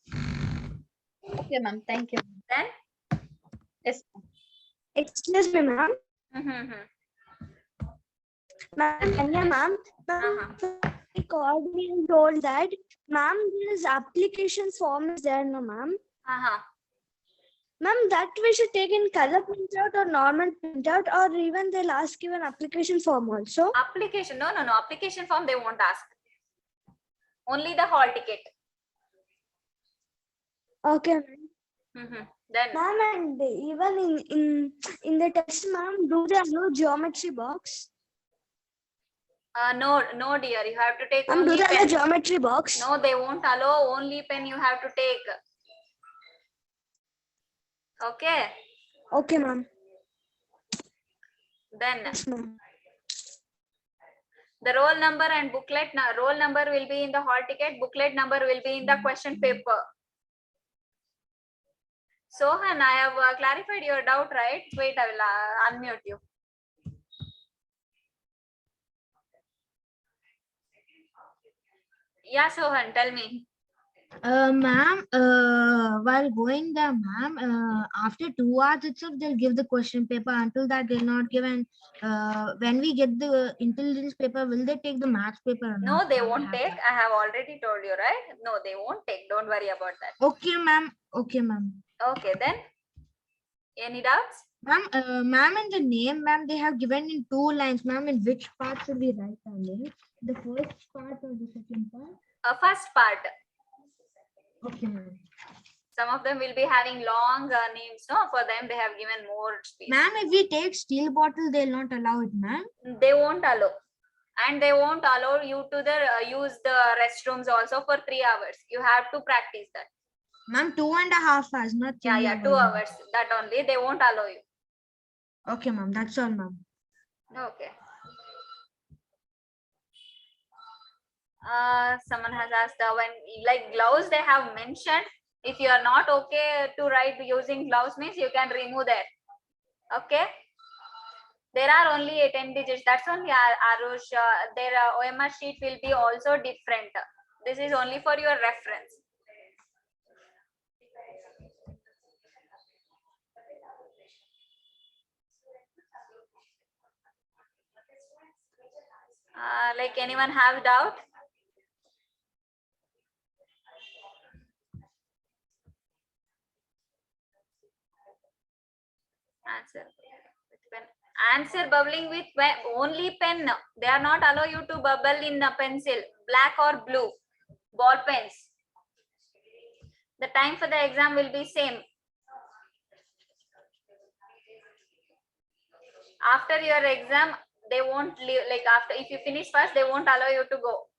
Okay, ma'am. Thank you. Then. Yes. Excuse me, ma'am. Ma'am, I called me and told that, ma'am, this application form is there, no, ma'am. Ma'am, that we should take in color printout or normal printout, or even they'll ask you an application form also. Application, no. Application form they won't ask. Only the hall ticket. Okay, ma'am. Then. Ma'am, and even in the test, ma'am, do they allow geometry box? No, dear. You have to take Ma'am, only do they allow pen. geometry box? No, they won't allow. Only pen you have to take. Okay. Okay, ma'am. Then. Yes, ma'am. The roll number and booklet. Roll number will be in the hall ticket. Booklet number will be in the question paper. Sohan, I have clarified your doubt, right? Wait, I will unmute you. Yeah, Sohan, tell me. Ma'am, while going there, ma'am, after 2 hours itself, they'll give the question paper. Until that, they'll not give. And when we get the intelligence paper, will they take the maths paper or No, not? they Ma'am, won't take. I have already told you, right? No, they won't take. Don't worry about that. Okay, ma'am. Okay, ma'am. Okay, then. Any doubts? Ma'am, in the name, ma'am, they have given in 2 lines. Ma'am, in which part should we write our name? The first part or the second part? First part. Okay, ma'am. Some of them will be having long names. No, for them they have given more space. Ma'am, if we take steel bottle, they'll not allow it, ma'am. They won't allow, and they won't allow you to use the restrooms also for 3 hours. You have to practice that. Ma'am, 2.5 hours, not 3 Yeah, 2 hours. That only they won't allow you. Okay, ma'am. That's all, ma'am. Okay. Someone has asked when like gloves they have mentioned. If you are not okay to write using gloves means you can remove that. Okay. There are only 10 digits. That's only Arush. Their OMR sheet will be also different. This is only for your reference. Like anyone have doubt? Answer with pen. Answer bubbling with only pen. They are not allow you to bubble in a pencil, black or blue, ball pens. The time for the exam will be same. After your exam, they won't leave. Like after, if you finish first, they won't allow you to go.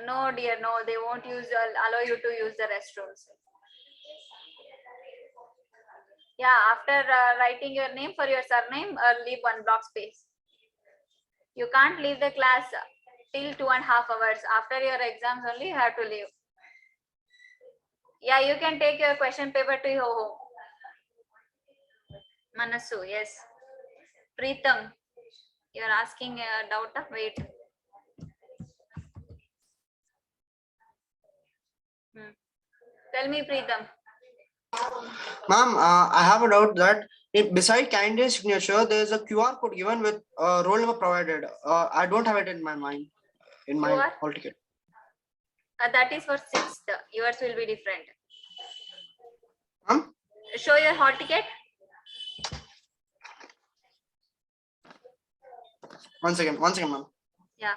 No, dear, no, they won't allow you to use the restrooms. Yeah, after writing your name for your surname, leave 1 block space. You can't leave the class till 2.5 hours. After your exams only, you have to leave. Yeah, you can take your question paper to your home. Manasu, yes. Preetham, you are asking a doubt. Wait. Tell me, Preetham. Ma'am, I have a doubt that if beside candidate signature, there is a QR code given with roll number provided. I don't have it in my mind, in my hall ticket. That is for 6th. Yours will be different. Ma'am? Show your hall ticket. One second, ma'am. Yeah.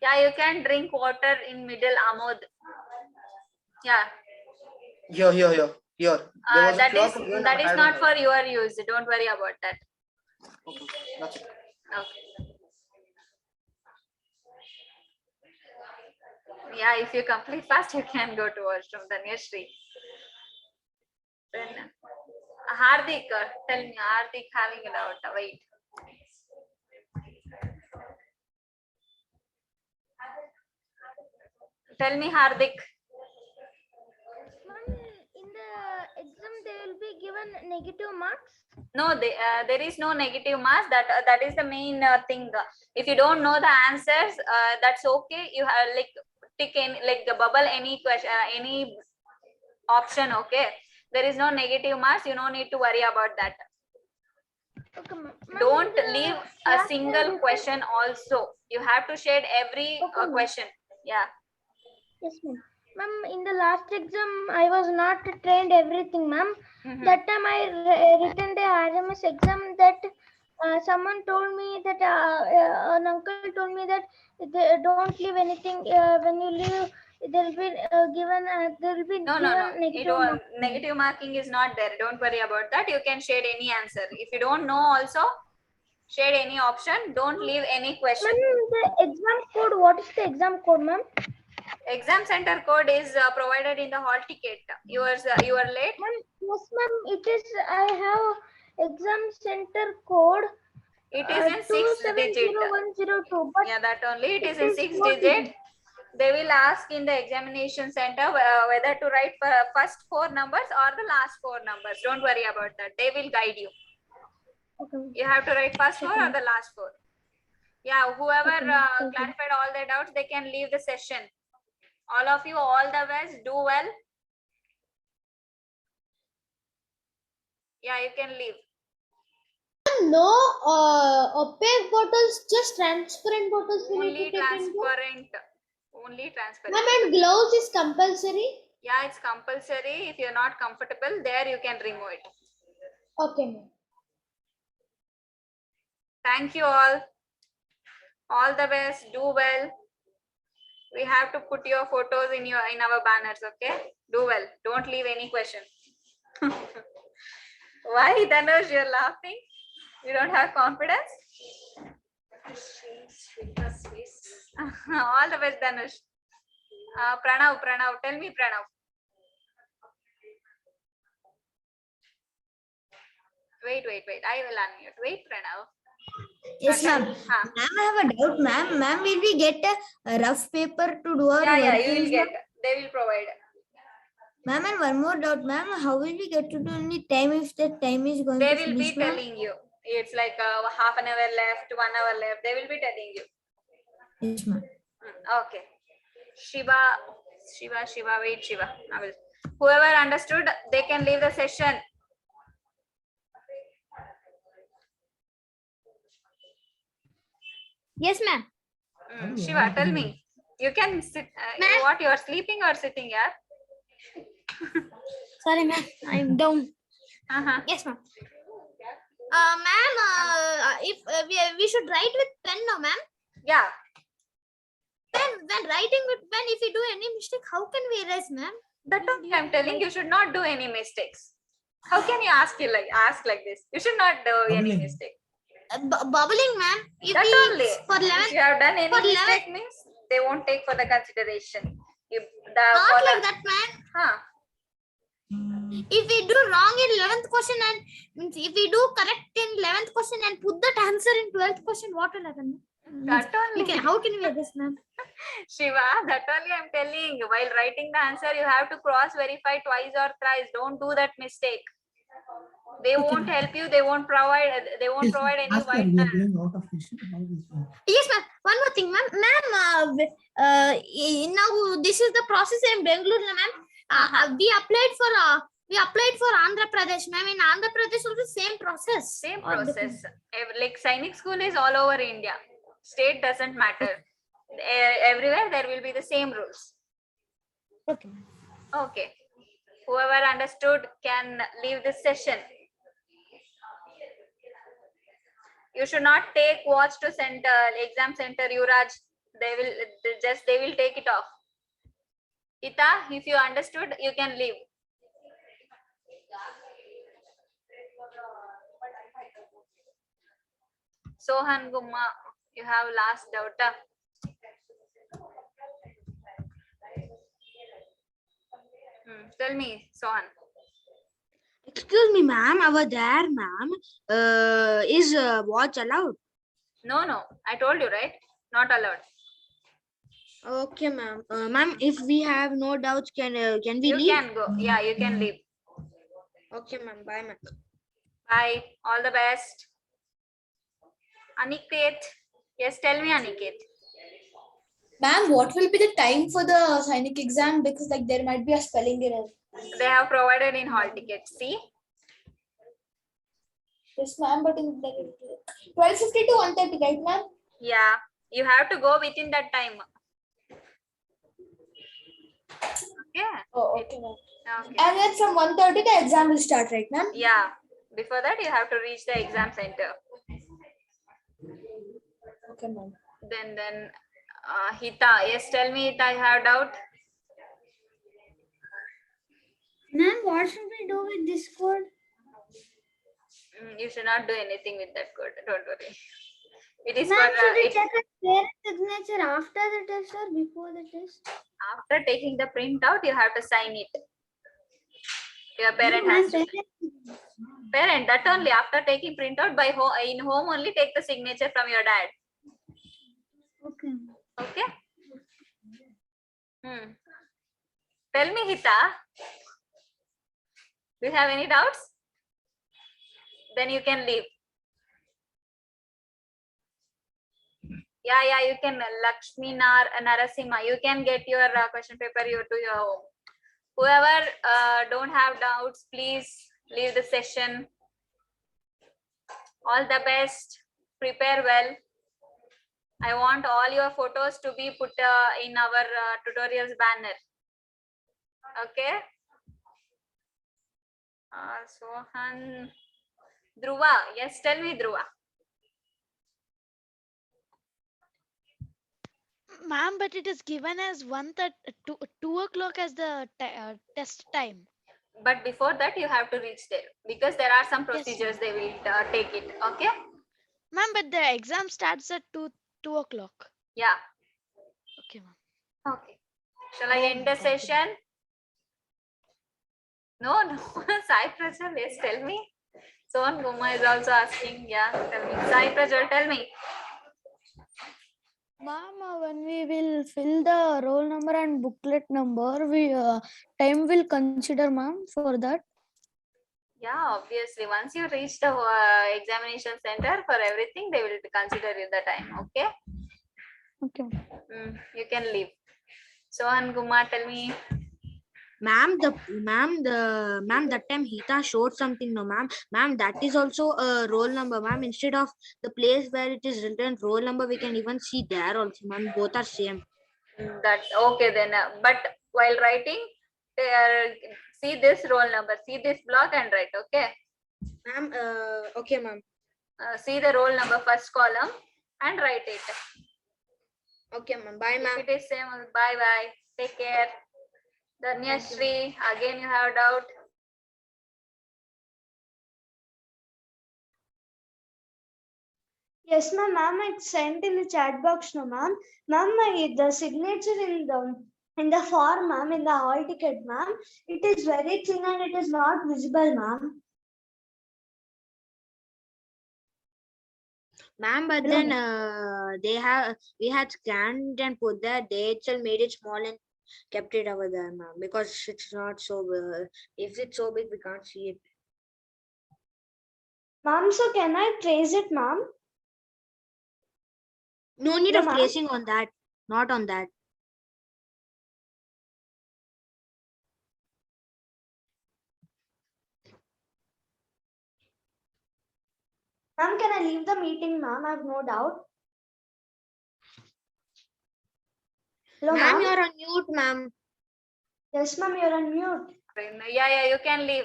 Yeah, you can drink water in middle, Amod. Yeah. Here. That is not for your use. Don't worry about that. Okay, that's it. Okay. Yeah, if you complete fast, you can go to washroom. Dhanyashri. Then Hardik, tell me, Hardik having a doubt. Wait. Tell me, Hardik. In the exam, they will be given negative marks. No, there is no negative marks. That is the main thing. If you don't know the answers, that's okay. You have like tick in like the bubble any question, any option. Okay, there is no negative marks. You don't need to worry about that. Okay, Don't leave a single question. Also, you have to shade every question. Yeah. Yes, ma'am. Ma'am, in the last exam, I was not trained everything, ma'am. That time I written the RMS exam that someone told me that an uncle told me that they don't leave anything. When you leave, there will be given. There will be No. Negative marking is not there. Don't worry about that. You can shade any answer. If you don't know, also shade any option. Don't leave any question. Ma'am, the exam code. What is the exam code, ma'am? Exam center code is provided in the hall ticket. You are late. Yes, ma'am. It is. I have exam center code. It is in 6 digit. 270,102. But yeah, that only. It is in 6 digit. They will ask in the examination center whether to write first 4 numbers or the last 4 numbers. Don't worry about that. They will guide you. Okay. You have to write first 4 or the last 4. Yeah, whoever Okay, okay. clarified all their doubts, they can leave the session. All of you, all the best. Do well. Yeah, you can leave. No, opaque bottles, just transparent bottles we need Only to take into. transparent. Only transparent. Ma'am, and gloves is compulsory. Yeah, it's compulsory. If you're not comfortable, there you can remove it. Okay, ma'am. Thank you all. All the best. Do well. We have to put your photos in our banners. Okay. Do well. Don't leave any question. Why, Dhanush? You're laughing. You don't have confidence. All the best, Dhanush. Pranav. Tell me, Pranav. Wait. I will unmute. Wait, Pranav. Yes, ma'am. Huh. Ma'am, I have a doubt, ma'am. Ma'am, will we get a rough paper to do our Yeah, you workings, will get. ma'am? They will provide. Ma'am, and one more doubt, ma'am. How will we get to do any time if the time is going They to will finish, be ma'am? telling you. It's like half an hour left, 1 hour left. They will be telling you. Yes, ma'am. Okay. Shiva. Wait, Shiva. I will. Whoever understood, they can leave the session. Yes, ma'am. Shiva, tell me. You can sit. What, you are sleeping or sitting, yeah? Sorry, ma'am. I'm down. Yes, ma'am. Ma'am, if we should write with pen now, ma'am. Yeah. When writing with pen, if we do any mistake, how can we erase, ma'am? That only I'm telling you should not do any mistakes. How can you ask like this? You should not do any mistake. Bubbling, ma'am. If That we, only. for If you have done any for mistake means they won't take for the consideration. not like that, ma'am. Huh. If we do wrong in 11th question and if we do correct in 11th question and put that answer in 12th question, what will happen? That only. How can we erase, ma'am? Shiva, that only I'm telling you. While writing the answer, you have to cross verify twice or thrice. Don't do that mistake. They won't help you. They won't provide any white. Yes, ma'am. One more thing, ma'am. Ma'am, now this is the process in Bengaluru, ma'am. We applied for Andhra Pradesh, ma'am. In Andhra Pradesh, also same process. Same or process. different? Like Sainik school is all over India. State doesn't matter. Everywhere there will be the same rules. Okay. Okay. Whoever understood can leave this session. You should not take watch to center, exam center, Yuraj. They will take it off. Ita, if you understood, you can leave. Sohan Gumma, you have last doubt. Tell me, Sohan. Excuse me, ma'am. Over there, ma'am. Is watch allowed? No. I told you, right? Not allowed. Okay, ma'am. Ma'am, if we have no doubts, can we You leave? can go. Yeah, you can leave. Okay, ma'am. Bye, ma'am. Bye. All the best. Aniket. Yes, tell me, Aniket. Ma'am, what will be the time for the Sainik exam? Because like there might be a spelling error. They have provided in hall ticket. See? Yes, ma'am, but in the 12:50 to 1:30, right, ma'am? Yeah. You have to go within that time. Yeah. Oh, okay, ma'am. Okay. And then from 1:30 the exam will start, right, ma'am? Yeah. Before that, you have to reach the exam center. Okay, ma'am. Then Hita. Yes, tell me, Hita, you have doubt? Ma'am, what should we do with this code? You should not do anything with that code. Don't worry. It is Ma'am, for should we check a parent signature after the test or before the test? after taking the printout, you have to sign it. Your parent No, has to. ma'am, Parent, that only after taking printout by home, in home only take the signature from your dad. Okay. Okay. Tell me, Hita. Do you have any doubts? Then you can leave. Yeah, you can. Lakshmi Narasimha, you can get your question paper to your home. Whoever don't have doubts, please leave the session. All the best. Prepare well. I want all your photos to be put in our tutorials banner. Okay. Sohan. Dhruva. Yes, tell me, Dhruva. Ma'am, but it is given as 2 o'clock as the test time. But before that, you have to reach there because there are some Yes, procedures they will take it. Okay. Ma'am, but the exam starts at 2 o'clock. Yeah. Okay, ma'am. Okay. Shall I end the session? No. Sai Prajwal, yes, tell me. Sohan Guma is also asking. Yeah, tell me. Sai Prajwal, tell me. Ma'am, when we will fill the roll number and booklet number, we time will consider, ma'am, for that. Yeah, obviously. Once you reach the examination center for everything, they will consider you the time. Okay. Okay. You can leave. Sohan Guma, tell me. Ma'am, that time Hita showed something, no ma'am. Ma'am, that is also a roll number, ma'am. Instead of the place where it is written roll number, we can even see there also, ma'am. Both are same. That okay then. But while writing, see this roll number, see this block and write. Okay. Ma'am, okay, ma'am. See the roll number first column and write it. Okay, ma'am. Bye, ma'am. If it is same, bye. Take care. Dhanyashri, again you have doubt. Yes, ma'am. Ma'am, it's sent in the chat box, no, ma'am. Ma'am, the signature in the form, ma'am, in the hall ticket, ma'am, it is very thin and it is not visible, ma'am. Ma'am, but then we had scanned and put that. They itself made it small and kept it over there, ma'am, because it's not so if it's so big we can't see it. Ma'am, so can I trace it, ma'am? No need No, of ma'am. tracing on that, not on that. Ma'am, can I leave the meeting, ma'am? I have no doubt. Hello, Ma'am, ma'am. you're on mute, ma'am. Yes, ma'am, you're on mute. Yeah, you can leave.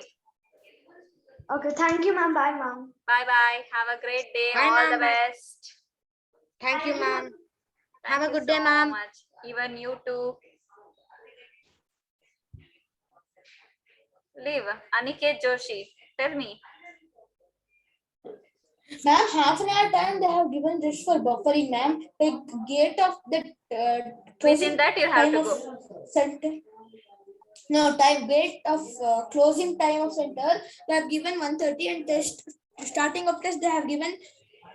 Okay, thank you, ma'am. Bye, ma'am. Bye. Have a great day. Bye, All ma'am. the best. Thank you, ma'am. Thank Have a you good day, so ma'am. much. Even you too. Leave. Aniket Joshi, tell me. Ma'am, half an hour time they have given just for buffering, ma'am. The gate of the Within that you have time to of go. center. No, gate of closing time of center, they have given 1:30 and test starting of test they have given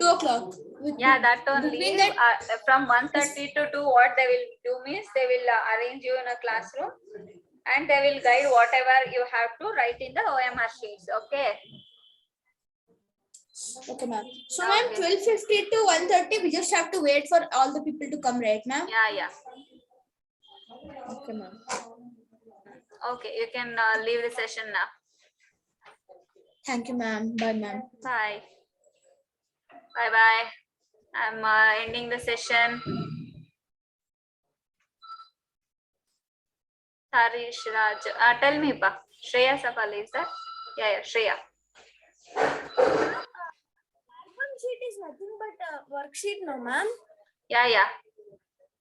2 o'clock. Yeah, that only. Between that, from 1:30 to 2, what they will do means they will arrange you in a classroom and they will guide whatever you have to write in the OMR sheets. Okay. Okay, ma'am. So, ma'am, 12:50 to 1:30, we just have to wait for all the people to come, right, ma'am? Yeah. Okay, ma'am. Okay, you can leave the session now. Thank you, ma'am. Bye, ma'am. Bye. I'm ending the session. Harish Raj. Tell me, Pa. Shreya Sapal is that? Yeah, Shreya. Album sheet is nothing but a worksheet, no, ma'am. Yeah.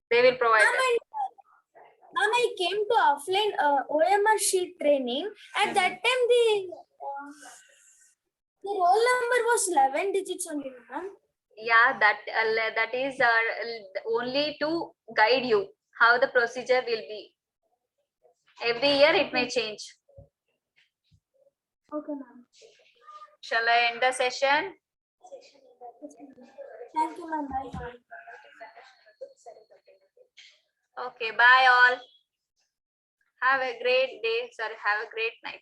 They will provide. Ma'am, I came to offline OMR sheet training. At that time, the roll number was 11 digits only, ma'am. Yeah, that is only to guide you how the procedure will be. Every year it may change. Okay, ma'am. Shall I end the session? Thank you, ma'am. Bye. Okay, bye all. Have a great day. Sorry, have a great night.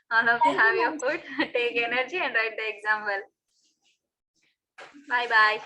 All of you have your food. Take energy and write the exam well. Bye.